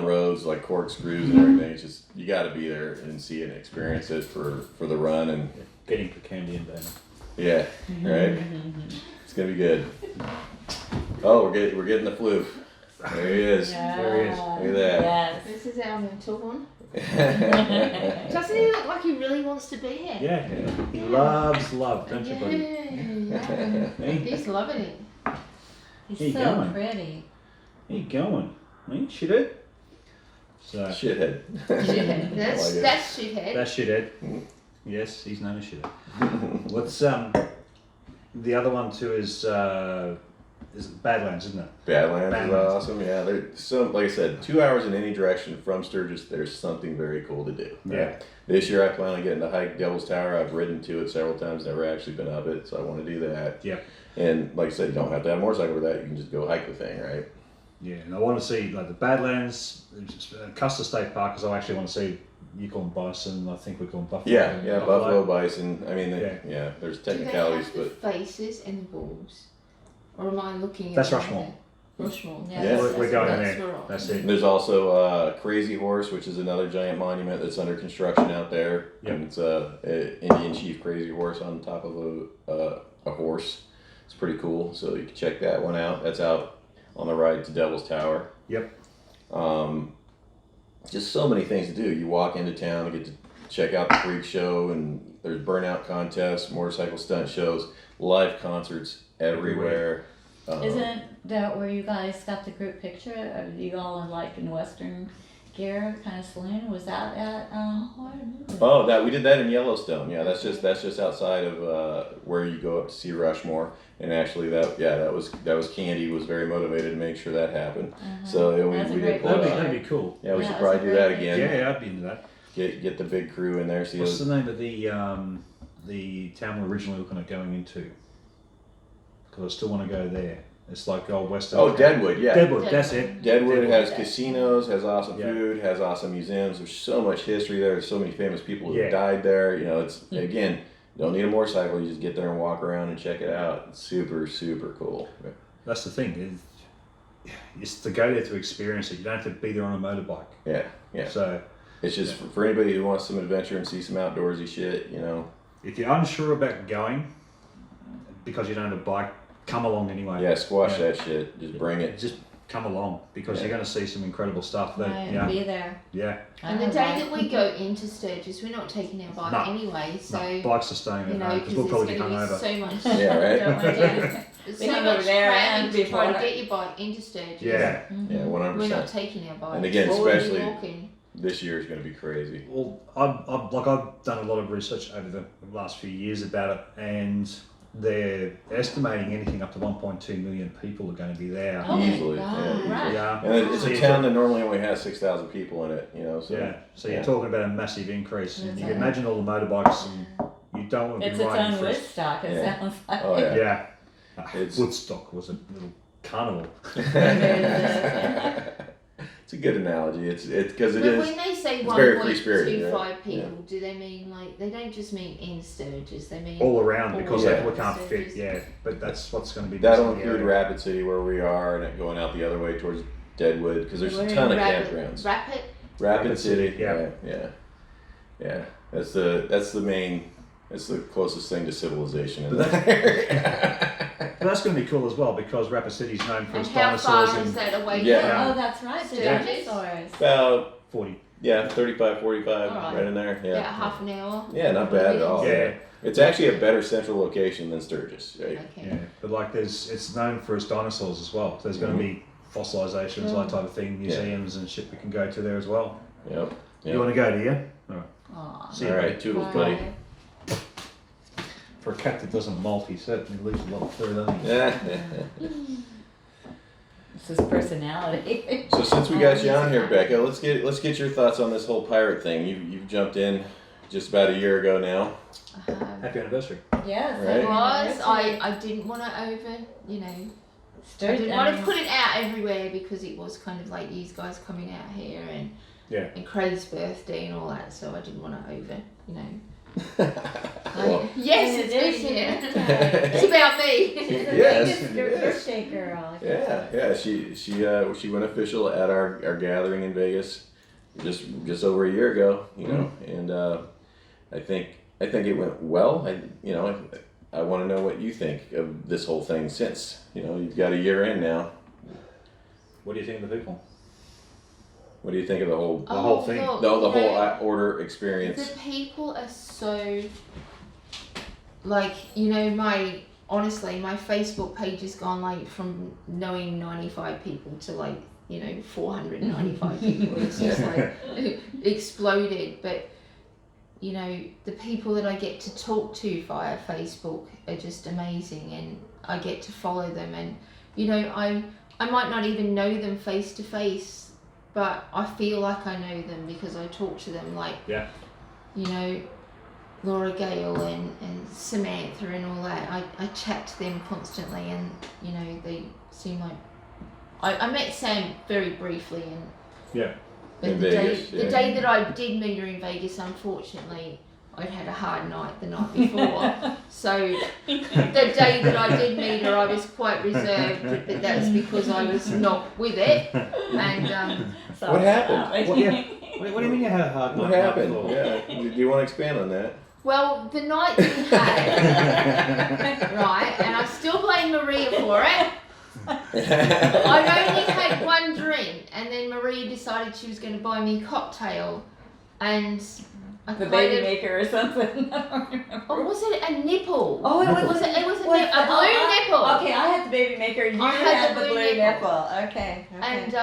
roads like corkscrews and everything. It's just you got to be there and see it and experience it for the run, and Getting for candy and Dana. yeah, right. It's gonna be good. Oh, we're getting the floof. There he is. There he is. Look at that. Yes. This is our mental one. Yeah. Doesn't he look like he really wants to be here? Yeah. He loves love, don't you, buddy? Yeah. He's loving it. He's Where you so going? pretty. Where you going? Ain't shit it? So Shithead. Shithead. I like it. That's shithead. that's shithead. Yes, he's known as shithead. What's the other one too is Badlands, isn't it? Badlands is Badlands. awesome. Yeah, there's so like I said, 2 hours in any direction from Sturgis. There's something very cool to do. Yeah. This year I plan on getting to hike Devil's Tower. I've ridden to it several times. Never actually been up it, so I want to do that. Yep. And like I said, you don't have to have a motorcycle for that. You can just go hike the thing, right? Yeah, and I want to see like the Badlands, Custer State Park, because I actually want to see. You call them bison, I think we call them buffalo. Yeah, buffalo, bison. I mean, Yeah. there's Do they technicalities, have the but faces and the balls? Or am I looking at That's the- Rushmore. Rushmore. Yeah. Yeah. We're going That's there. where I- That's it. there's also Crazy Horse, which is another giant monument that's under construction out there. Yep. And it's a Indian Chief Crazy Horse on top of a horse. It's pretty cool. So you can check that one out. That's out on the ride to Devil's Tower. Yep. Just so many things to do. You walk into town and get to check out the freak show, and there's burnout contests, motorcycle stunt shows, live concerts everywhere. Isn't that where you guys got the group picture of you all in Western gear, kind of saloon? Was that at? Oh, I remember. Oh, we did that in Yellowstone. Yeah, that's just outside of where you go up to see Rushmore. And actually, that was Candy was very motivated to make sure that happened. So yeah, That's a we great did pull it picture. off. That'd be cool. Yeah, we Yeah, should that's probably a do great that picture. again. Yeah, I'd be into that. Get the big crew in there. See What's those. the name of the town we're originally looking at going into? Because I still want to go there. It's like old Western. Oh, Deadwood. Yeah. Deadwood, that's it. Deadwood has Yeah. casinos, has awesome Yeah. food, has awesome museums. There's so much history there. There's so many famous people who Yeah. have died there. You know, it's again, you don't need a motorcycle. You just get there and walk around and check it out. It's super, super cool. That's the thing. It's to go there to experience it. You don't have to be there on a motorbike. Yeah, yeah. So It's just for anybody who wants some adventure and see some outdoorsy shit. You know. if you're unsure about going because you don't have a bike, come along anyway. Yeah, squash Yeah. that shit. Just bring it. Just come along because you're going to see some incredible stuff. That Right, yeah, be there. yeah. And the day that we go into Sturgis, we're not taking our bike No. anyway, so No, bikes are staying you at know, home because because we'll there's probably going get to be hungover. so much. Yeah, right. Don't wanna do it. There's We so can go much there cramming and to try before. to get your bike into Sturgis. Yeah. Yeah, We're not 100%. taking our bike. And again, We'll be especially- walking. This year is going to be crazy. Well, I've done a lot of research over the last few years about it, and they're estimating anything up to 1.2 million people are going to be there. Oh my Easily, God, yeah, easily. right. Yeah, And it's So a you're town that normally only has 6,000 people in it. You know. So yeah. So yeah. you're talking about a massive increase, and That's you can right. imagine all the motorbikes, and you don't want to It's be its riding own first. Woodstock, it Yeah. sounds like. Oh yeah. Yeah, It's Woodstock was a little carnival. it's a good analogy. It's because it But is. when they say it's very free-spirited, 1.25 right? people, do they mean like they don't just mean in Sturgis? They mean All around because Yeah. we can't fit. Sturgis. Yeah, but that's what's going to be. That'll missing in the include area. Rapid City where we are, and going out the other way towards Deadwood because there's We're a in ton of Rapid- campgrounds. Rapid. Rapid City, yeah. yeah. That's the main. That's the closest thing to civilization in that area. But that's going to be cool as well because Rapid City's known for And its how dinosaurs far is and that away Yeah. from? Oh, that's right. The Yeah. dinosaurs. About 40. 35, 45, Alright. right in there. Yeah. About half an hour. Yeah, not bad at all. Yeah. It's actually a better central location than Sturgis, right? Okay. Yeah, but like it's known for its dinosaurs as well. So there's going to be fossilizations, that type of thing, museums and shit we can go to there as well. Yep. You want to go, do you? Aw. See All you, right, toodles, buddy. Bye. For a cat that doesn't molt, he certainly leaves a lot of fur, doesn't he? It's his personality. So since we got Oh, you on here, yes. Becca, let's get your thoughts on this whole pirate thing. You've jumped in just about a year ago now. Happy anniversary. Yes. Right. It was. I didn't want to I didn't want to put it out everywhere because it was kind of like these guys coming out here and Yeah. and Craig's birthday and all that, so I didn't want to Well, yes, it's been here. It's about me. Yes, She's your it is. birthday girl. yeah. She went official at our gathering in Vegas just over a year ago. And I think it went well. I want to know what you think of this whole thing since you've got a year in now. What do you think of the people? What do you think of the whole whole thing. Look, the you whole know, order experience? The people are so honestly, my Facebook page has gone like from knowing 95 people to 495 people. It's just like exploded. But the people that I get to talk to via Facebook are just amazing, and I get to follow them, and I might not even know them face to face, but I feel like I know them because I talk to them Laura Gale and Samantha and all that. I chat to them constantly, and they seem like I met Sam very briefly, and but In the Vegas, day that I did meet her in Vegas, unfortunately I'd had a hard night the night before. So the day that I did meet her, I was quite reserved, but that's because I was not with it. And What happened? What do you mean you had a hard What night? happened? before? Yeah. Do you want to expand on that? well, the night that we had, right, and I still blame Maria for it. I'd only had one drink, and then Maria decided she was going to buy me a cocktail, and I The kind baby of, maker or something. or was it a nipple? Oh, it was It was a Wait, blue nipple. Okay, I had the baby maker. You I had the blue nipple. Okay. And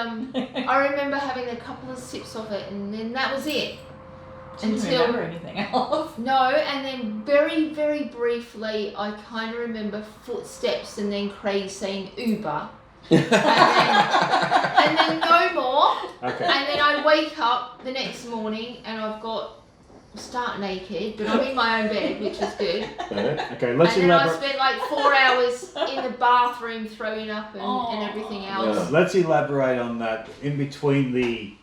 I remember having a couple of sips of it, and then that was it. Didn't Until remember anything else. no, and then very, very briefly, I kind of remember footsteps, and then Craig saying Uber, and then no more. Okay. And then I wake up the next morning, and I've got start naked, but I'm in my own bed, which is good. Okay, let's And then I elaborate. spent like 4 hours in the bathroom throwing up and everything else. Yeah. Let's elaborate on that. In between the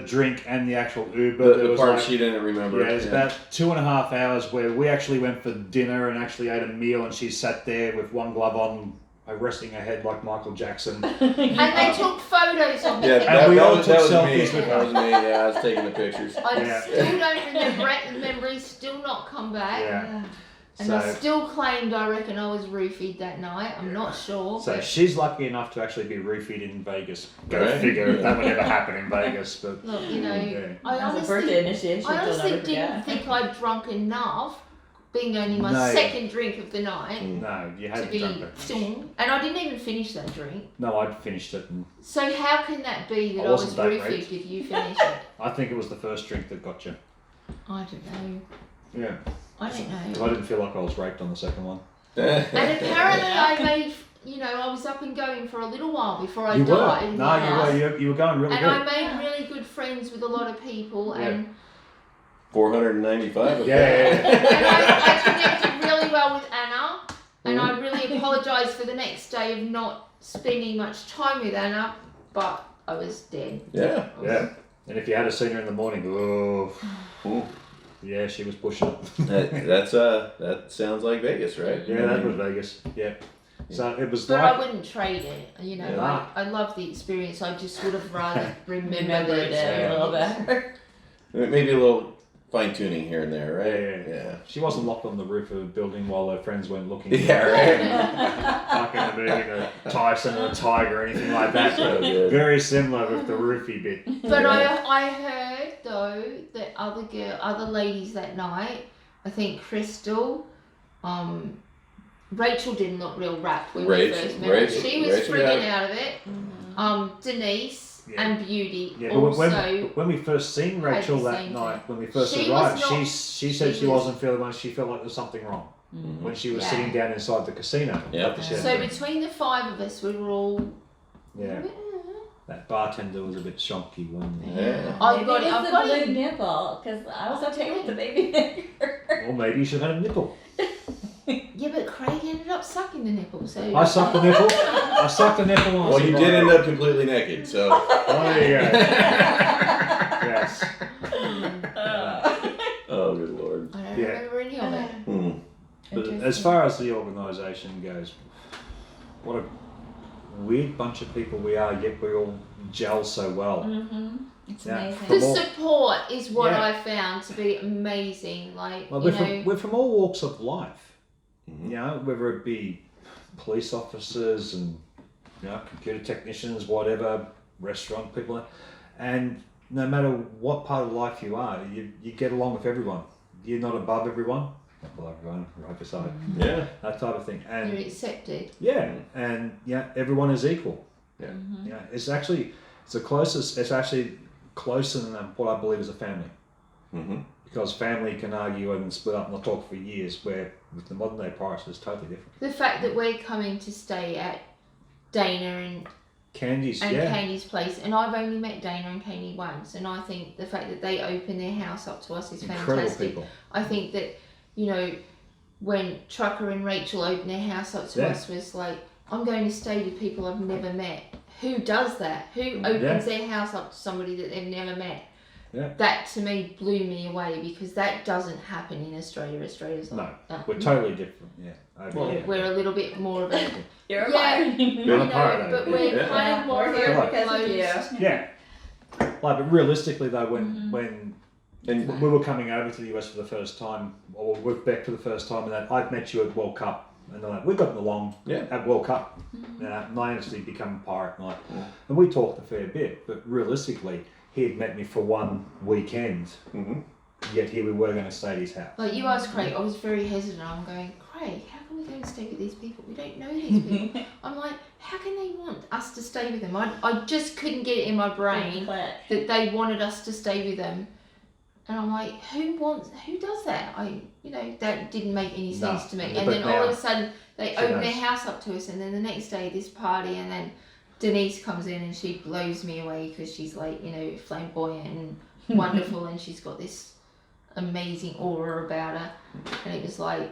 drink and the actual Uber, there The was part like, she didn't remember. yeah, it was about 2.5 hours where we actually went for dinner and actually ate a meal, and she sat there with one glove on, resting her head like Michael Jackson. And they took photos of me. Yeah, And we all that took was me. selfies with That was me. Yeah, I was taking the pictures. I Yeah. still don't remember it. The memory's still not come back. Yeah. And I So, still claimed I reckon I was roofied that night. I'm not sure. so but she's lucky enough to actually be roofied in Vegas. Go Right. figure if that would ever happen in Vegas. But look, yeah. I As a birthday honestly, initiation, I you'll honestly never didn't forget. think I'd drunk enough, being only my No. second drink of the night, No, you to hadn't be drunk that. stung. And I didn't even finish that drink. No, I'd finished it, and So how can that be that I I was wasn't that roofied great. if you finished it? I think it was the first drink that got you. I don't know. Yeah. I don't know. 'Cause I didn't feel like I was raped on the second one. And apparently I made, I was up and going for a little while before I You were. died in the house. No, you were going really And good. I made really good friends with a lot of people, Yeah. and 495 of Yeah, that. yeah, yeah. and I connected really well with Anna, and I really apologise for the next day of not spending much time with Anna, but I was dead. Yeah. Yeah. And if you had seen her in the morning, yeah, she was pushing it. That sounds like Vegas, right? Yeah, that was Vegas. Yeah. So it was But like. I wouldn't trade it. You know, Yeah. I love the experience. I just would have rather remembered Remembered it it a little bit. Maybe a little fine tuning here and there, right? Yeah. She wasn't locked on the roof of a building while her friends went looking. Yeah, right. Fucking moving a Tyson or a tiger or anything like that. So good. Very similar with the roofie bit. But I heard though that other ladies that night, I think Crystal, Rachel didn't look real wrapped when we first met her. She was freaking out of it. Denise and Beauty Yeah, also. when we first seen Rachel that same night, thing. when we first She arrived, was not- she said she wasn't feeling well. She felt like there was something wrong when she was Yeah. sitting down inside the casino. Yeah. After she had So drink. between the five of us, we were all. Yeah, that bartender was a bit shonky when. Yeah. I've got Maybe it. it's I've the got blue it. nipple, because I was okay with the baby nipple. Or maybe you should have had a nipple. Yeah, but Craig ended up sucking the nipple. So I sucked the nipple. I sucked the nipple. And I Well, said, you "Right." did end up completely naked, so. Oh, there you go. Yes. Oh, good lord. I don't Yeah. remember any of it. Hmm. But as far as the organisation goes, what a weird bunch of people we are, yet we all gel so well. It's Yeah. amazing. The From all- support is what Yeah. I found to be amazing. Like, Well, you we're, know, we're from all walks of life. Mhm. You know, whether it be police officers and computer technicians, whatever, restaurant people, and no matter what part of life you are, you get along with everyone. You're not above everyone, not below everyone, right beside, Yeah. that type of thing. And you're accepted. yeah, and everyone is equal. Yeah. Yeah, it's actually it's actually closer than what I believe is a family. Mm-hmm. Because family can argue and split up and not talk for years, where with the modern day pirates it's totally different. The fact that we're coming to stay at Dana and Candy's, Candy's place, and I've only met Dana and Candy once, and I think the fact that they open their house up to us is incredible fantastic. people. I think that, you know, when Trucker and Rachel opened their house up to Yeah. us was like, I'm going to stay with people I've never met. Who does that? Who opens their house up to somebody that they've never met? Yeah. That to me blew me away because that doesn't happen in Australia. Australia's like, We're totally different. Yeah, over here. we're a little bit more of a You're a Yeah. pirate. You're a pirate, but yeah. we're Yeah. kind of more We're here Right. because of you. closed. Yeah, like, but realistically though, when And we were coming over to the US for the first time, or with Beck for the first time, and that I'd met you at World Cup, and they're like, we got along at World Cup, and I actually become a pirate, and we talked a fair bit, but realistically, he had met me for one weekend, Mhm. yet here we were going to stay at his house. Like you asked Craig, I was very hesitant. I'm going, Craig, how can we go and stay with these people? We don't know these people. I'm like, how can they want us to stay with them? I just couldn't get it in my brain that they wanted us to stay with them. And I'm like, who does that? That didn't make any sense to me. And but then all of now a sudden they she open their knows. house up to us, and then the next day this party, and then Denise comes in and she blows me away because she's like, flamboyant and wonderful, and she's got this amazing aura about her, and it was like,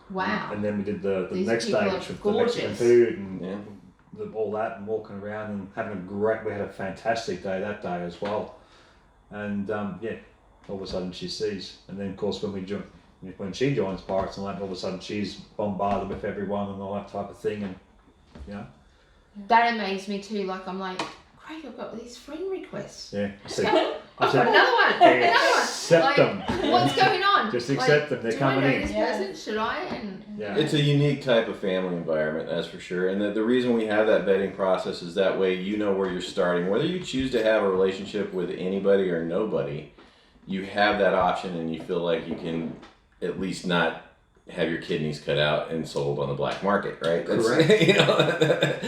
wow. And then we did the These next people day, are which was the Mexican gorgeous. food and Yeah. all that, and walking around and having we had a fantastic day that day as well. And all of a sudden she sees, and then of course when she joins Pirates and all of a sudden she's bombarded with everyone and all that type of thing, and That amazed me too. Like I'm like, Craig, I've got these friend requests. yeah, I said, I've got another one. accept Like, them. what's going on? Just accept them. They're do coming I know in. this Yeah. person? Should I? And Yeah. It's a unique type of family environment, that's for sure. And the reason we have that vetting process is that way you know where you're starting. Whether you choose to have a relationship with anybody or nobody, you have that option and you feel like you can at least not have your kidneys cut out and sold on the black market, right? That's, Correct.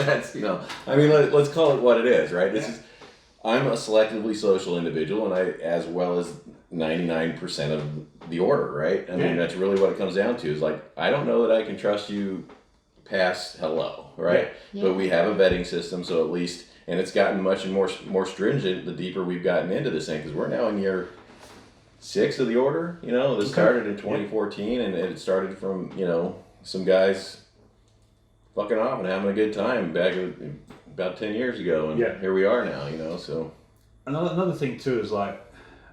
That's, I mean, let's call it what it is, right? I'm a selectively social individual, and I, as well as 99% of the order, right? I mean, that's really what it comes down to is like, I don't know that I can trust you past hello, right? Yeah. But we have a vetting system, so at least, and it's gotten much more stringent the deeper we've gotten into this thing, because we're now in year 6 of the order. This started in 2014, and it started from some guys fucking off and having a good time back about 10 years ago, and Yeah. here we are now, you know. So Another thing too is like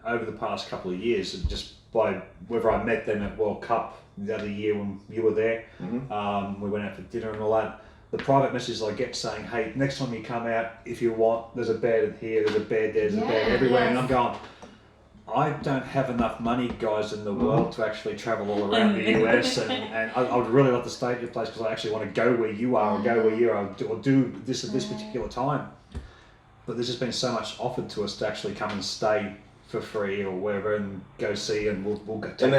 over the past couple of years, just by whether I met them at World Cup the other year when you were there, we went out for dinner and all that. The private messages I get saying, "Hey, next time you come out, if you want, there's a bed here, there's a bed there, there's a bed everywhere," and I'm going, I don't have enough money, guys, in the world to actually travel all around the US, and I would really love to stay at your place because I actually want to go where you are or go where you are or do this at this particular time. But there's just been so much offered to us to actually come and stay for free or wherever and go see, and we'll go. and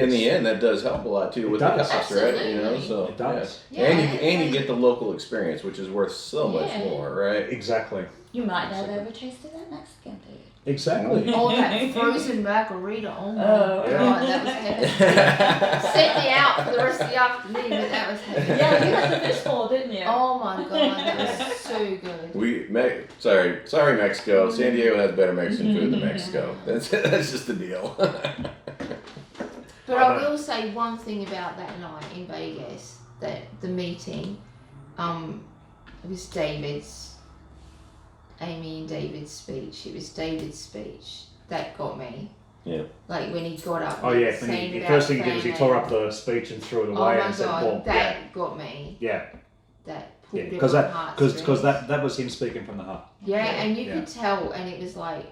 in the end, that does help a lot too with the cost, right? You know, so it does. Yeah. And you get the local experience, which is worth so much more, right? Exactly. You might have ever tasted that Mexican food. Exactly. Oh, that frozen margarita. Oh my Oh. god, that was heaven. Sent me out for the rest of the afternoon, but that was heaven. Yeah, you had the fishbowl, didn't you? Oh my god, that was so good. Sorry, Mexico. San Diego has better Mexican food than Mexico. That's just the deal. But I will say one thing about that night in Vegas, that the meeting, it was Amy and David's speech. It was David's speech that got me. Yeah. Like when he got up. Oh yeah, saying the about first thing he did was he tore family. up the speech and threw it Oh away my and said, god, "Boom." that got me. Yeah. That pulled it Because my heart. that was him speaking from the heart. Yeah, and you Yeah. could tell, and it was like,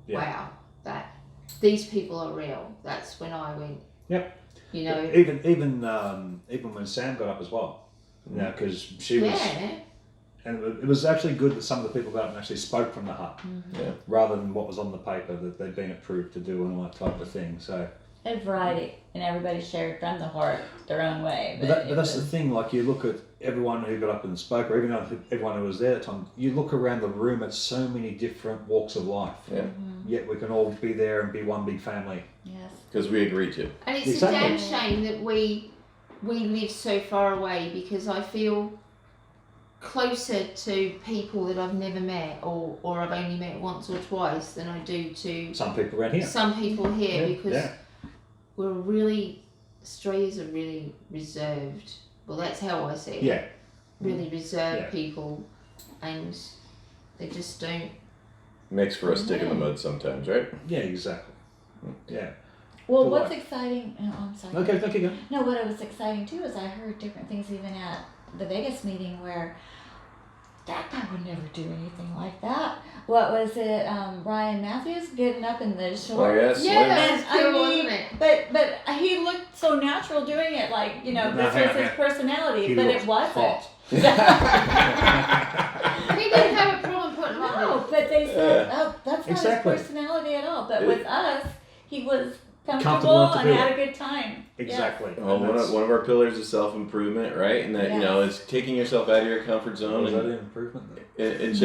Yeah. wow, that these people are real. That's when I went. Yep. You know. Even when Sam got up as well, you know, because she was. Yeah. And it was actually good that some of the people got up and actually spoke from the heart, rather than what was on the paper that they'd been approved to do and all that type of thing. So. And variety, and everybody shared from the heart their own way. But that's the thing. Like you look at everyone who got up and spoke, or even everyone who was there at the time. You look around the room at so many different walks of life. Yeah. Yet we can all be there and be one big family. Yes. Because we agreed to. And it's Exactly. a damn shame that we live so far away, because I feel closer to people that I've never met or I've only met once or twice than I do to Some people around here. some people here, because Yeah. Australians are really reserved. Well, that's how I see it. Yeah. Really reserved Yeah. people, and they just don't. Makes for a stick in the mud sometimes, right? Yeah. Exactly. Yeah. Well, But what's like- exciting? Oh, I'm sorry. Okay. Go. No, what was exciting too is I heard different things even at the Vegas meeting where that guy would never do anything like that. What was it? Ryan Matthews getting up in the short. Oh yes. Yeah, And that's cool, wasn't it? But he looked so natural doing it, like this was his personality, He but looked it wasn't. hot. He didn't have a problem putting them No, on. but they said, oh, that's not Exactly. his personality at all. But with us, he was Comfortable comfortable enough to and do had it. a good time. Exactly. Oh, And that's- one of our pillars is self-improvement, right? And that, it's taking yourself out of your comfort zone Was that and an improvement? taking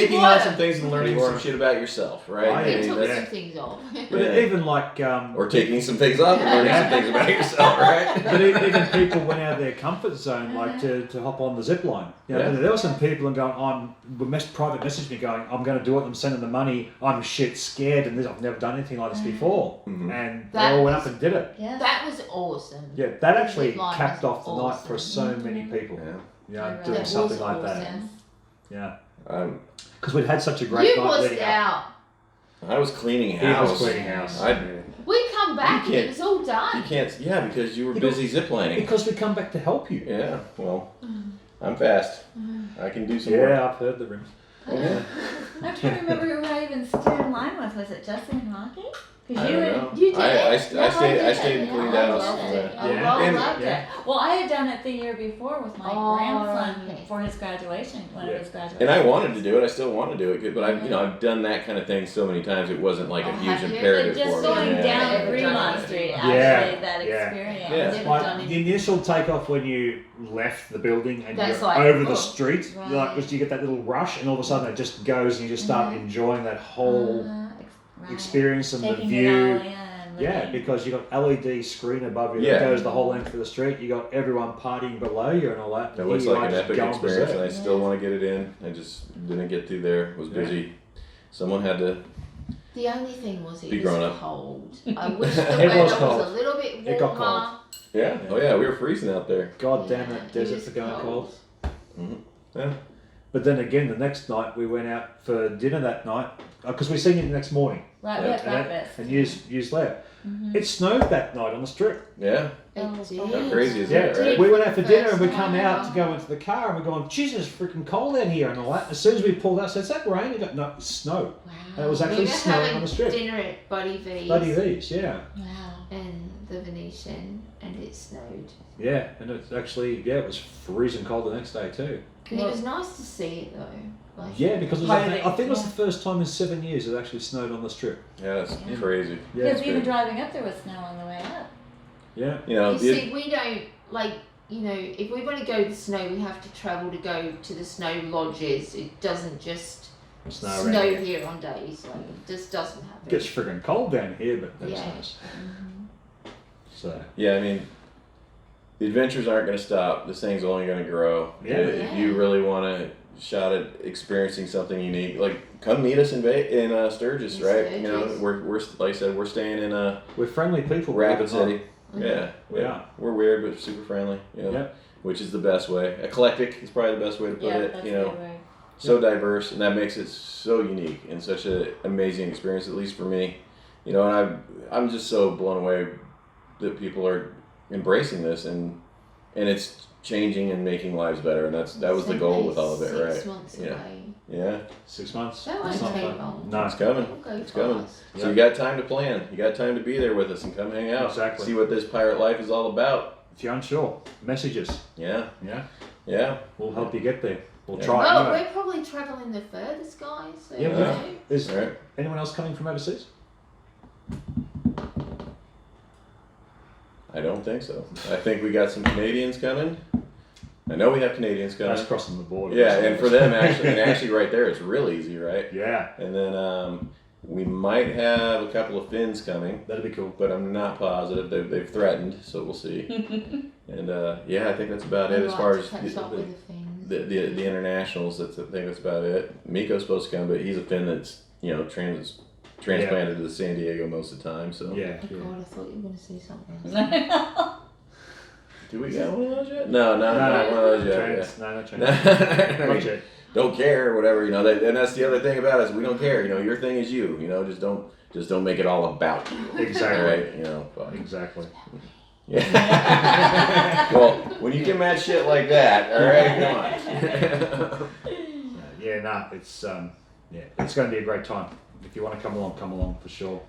he on was. some things and learning He some was. shit about yourself, right? I He I mean, took that's- some things off. But Yeah. even like. or taking some things off and learning some things about yourself, right? But even people went out of their comfort zone, like to hop on the zip line. You know, there were some people and going, private message me going, I'm going to do it. I'm sending the money. I'm shit scared, and I've never done anything like this before. And they all went up and did it. Yeah. That was awesome. Yeah, that actually Zip line capped was off the night for so many people. Yeah. You know, That doing was something like that. awesome. Yeah, Um, because we'd had such a great You night was leading up. out. I was cleaning He house. was cleaning house. We come back and can't- it was all You done. can't, because you were You busy ziplining. Because we come back to help you. Yeah, well, I'm fast. I can do some work. Yeah, I've heard the rims. Yeah. I'm trying to remember who I even stood in line with. Was it Justin and Rocky? I Because you don't and know. You did I it? stayed No, I did and it. cleaned Yeah, I house. loved it. Yeah. I Yeah. loved Yeah. it. Well, I had done it the year before with my Oh, grandson okay. for his graduation, one Yeah. of his graduations. And I wanted to do it. I still want to do it, but I've done that kind of thing so many times. It wasn't like a Oh, huge have you? imperative But just for going me. down Yeah. Fremont Street, Yeah. actually, that Yeah. experience. Yeah. Never Like done the it. initial takeoff when you left the building and That's you're like, over the oh, street, right. like because you get that little rush, and all of a sudden it just goes, and you just start enjoying that whole Right. experience and Taking the it all view. in and Yeah, living. because you got LED screen above you Yeah. that goes the whole length of the street. You got everyone partying below you and all that. That looks You like an just epic going experience, and I berserk. still want to get it in. I just didn't get through there. Was busy. Someone had to. The only thing was Be it grown was up. cold. I wish the It weather was was cold. a little bit It got warmer. Yeah. Oh yeah, we were freezing out there. God damn Yeah, that it desert was for going cold. Yeah. But then again, the next night we went out for dinner that night because we seen you the next morning. Right, we had breakfast. And you left. It snowed that night on the strip. Yeah. It did. How crazy is Yeah, that, right? we went out for dinner and we First come time. out to go into the car and we're going, Jesus, it's freaking cold out here and all that. As soon as we pulled out, I said, is that rain? He got, no, it's snow. Wow. And it was We actually were snowing having on the strip. dinner at Buddy V's Bloody these, yeah. Wow. and the Venetian, and it snowed. Yeah, and it's actually, it was freezing cold the next day too. And it was nice to see it though. Like, Yeah, because it was, Holiday, I think it was yeah. the first time in 7 years it actually snowed on the strip. Yeah, that's Yeah. crazy. Yeah, Because it's even good. driving up there was snow on the way up. Yeah. You know, You see, we don't like. You know, if we want to go to the snow, we have to travel to go to the snow lodges. It doesn't just Snow, snow around here. here on days. Like, it just doesn't happen. It gets freaking cold down here, but that's Yeah. nice. So, yeah, I mean, the adventures aren't going to stop. This thing's only going to grow. Yeah. If you really want to shot at experiencing something unique, like come meet us in Sturgis, In right? You know, Sturgis. we're like I said, we're staying in we're friendly people. Rapid believe it or City. Yeah, Yeah. We're weird but super friendly. You know, Yep. which is the best way. Eclectic is probably the best way to put Yeah, it. that's You a know, good way. so diverse, and that makes it so unique and such an amazing experience, at least for me. You know, and I'm just so blown away that people are embracing this, and it's changing and making lives better, and that was the goal with all of it, 6 right? months Yeah. away. Yeah, 6 months. That won't It's not take fun. long. No, it's coming. It'll go It's coming. fast. So Yeah. you got time to plan. You got time to be there with us and come hang out. Exactly. See what this pirate life is all about. if you're unsure, message us. Yeah, Yeah, yeah. we'll help you get there. We'll Yeah. try. Well, anyway. we're probably travelling the furthest, guys. So Yeah, you we know. Is All right. anyone else coming from overseas? I don't think so. I think we got some Canadians coming. I know we have Canadians coming. That's crossing the border. Yeah, and for them actually right there, it's real easy, right? Yeah, And then we might have a couple of Finns coming, that'd be cool. but I'm not positive. They've threatened, so we'll see. And yeah, I think that's about it I'd as like far to as catch up with the Finns. the internationals. I think that's about it. Miko's supposed to come, but he's a Finn that's transplanted to San Diego most of the time. So Yeah, Oh yeah. God, I thought you were going to say something. do we got one of those yet? No, not one of those yet. Trans, no, not Yeah. trans. Not yet. Don't care, whatever, you know. And that's the other thing about us. We don't care. You know, your thing is you. You know, just don't make it all about you. Exactly. Right? You know. But, Exactly. yeah. Well, when you can match shit like that, all right, come on. It's it's going to be a great time. If you want to come along for sure.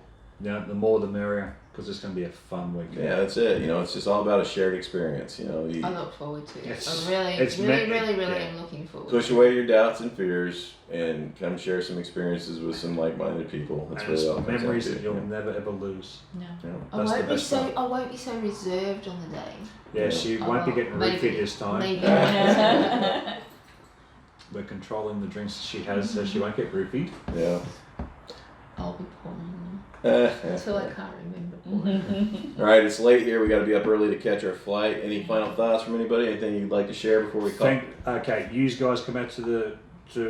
You know, the more the merrier, because it's going to be a fun week. Yeah, that's it. You know, it's just all about a shared experience. You know, you I look forward to it. It's- I'm it's really yeah. am looking forward. push away your doubts and fears and come share some experiences with some like-minded people. That's And really all it it's comes down memories to. that you'll never ever lose. No. Yeah. That's the best part. I won't be so reserved on the day. Yeah, she I won't be will. getting Maybe- refit this time. Maybe. We're controlling the drinks that she has, so she won't get roofied. Yeah. I'll be pouring them Uh, until I can't remember pouring them. All right, it's late here. We got to be up early to catch our flight. Any final thoughts from anybody? Anything you'd like to share before we call? Okay, you guys come out to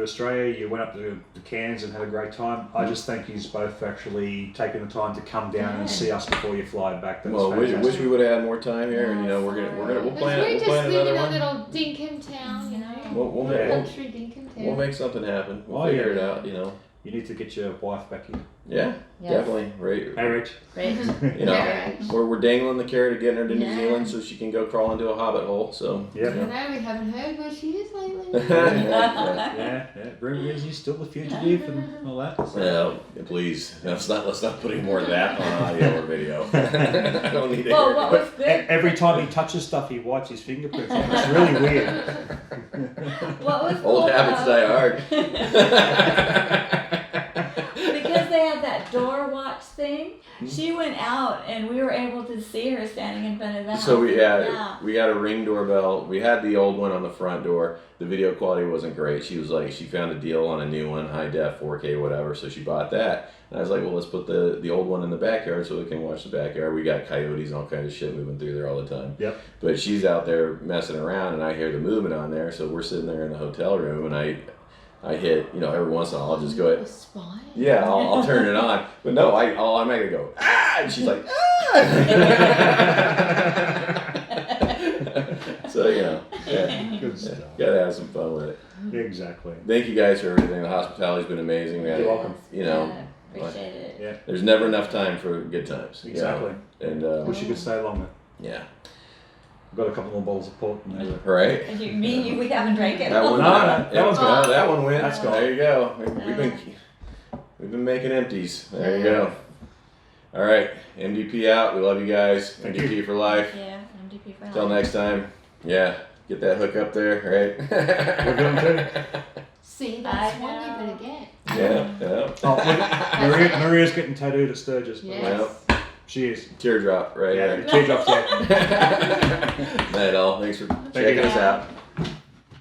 Australia. You went up to the Cairns and had a great time. I just thank you both for actually taking the time to come down and see us before you fly back. That was Well, fantastic. wish we would have had more time here, and you know we'll plan We just another live in a one. little dinkum town, you know. We'll Yeah. Country dinkum town. We'll make something happen. We'll Oh, figure yeah. it out. You know. You need to get your wife back here. Yeah, Yes. definitely. Right. Hey, Rich. Great. You know, Yeah. we're dangling the carrot of getting her to New Yeah. Zealand so she can go crawl into a hobbit hole. So. Yep. I know we haven't heard where she is lately. Yeah. Rumor is he's still the fugitive and all that. So. Well, please, let's not put any more of that on audio or video. I don't need to Well, hear what it. was good? Every time he touches stuff, he wipes his fingerprints on it. It's really weird. What was cool Old habits die hard. because they had that door watch thing. She went out, and we were able to see her standing in front of the house. So we Yeah. got a Ring doorbell. We had the old one on the front door. The video quality wasn't great. She was like, she found a deal on a new one, high def, 4K, whatever. So she bought that. And I was like, well, let's put the old one in the backyard so we can watch the backyard. We got coyotes and all kinds of shit moving through there all the time. Yep. But she's out there messing around, and I hear the movement on there. So we're sitting there in the hotel room, and I hit, every once in a while I'll just go ahead. A spy? Yeah, I'll turn it on. But no, I'm not gonna go, ah! And she's like, ah! So, you know, yeah, Good stuff. gotta have some fun with it. Exactly. Thank you guys for everything. The hospitality's been amazing. You're welcome. You know, Yeah, appreciate it. Yeah. there's never enough time for good times. you know? Exactly. And, Wish you could stay longer. yeah. I've got a couple more bottles of port. And Right? And we haven't drank it. That one, No, that one's gone. That one went. That's gone. There you go. We've been making empties. There you go. All right, MDP out. We love you guys. Thank MDP you. for life. Yeah, MDP for Till life. next time. Yeah, get that hook up there, right? We're going to. See, that's I one you're know. gonna get. Yeah. Oh, Maria's getting tattooed at Sturgis. by the way. Yes. She is. Teardrop, right? Yeah, Right. teardrops there. Night all. Thanks for you, checking us guys. out.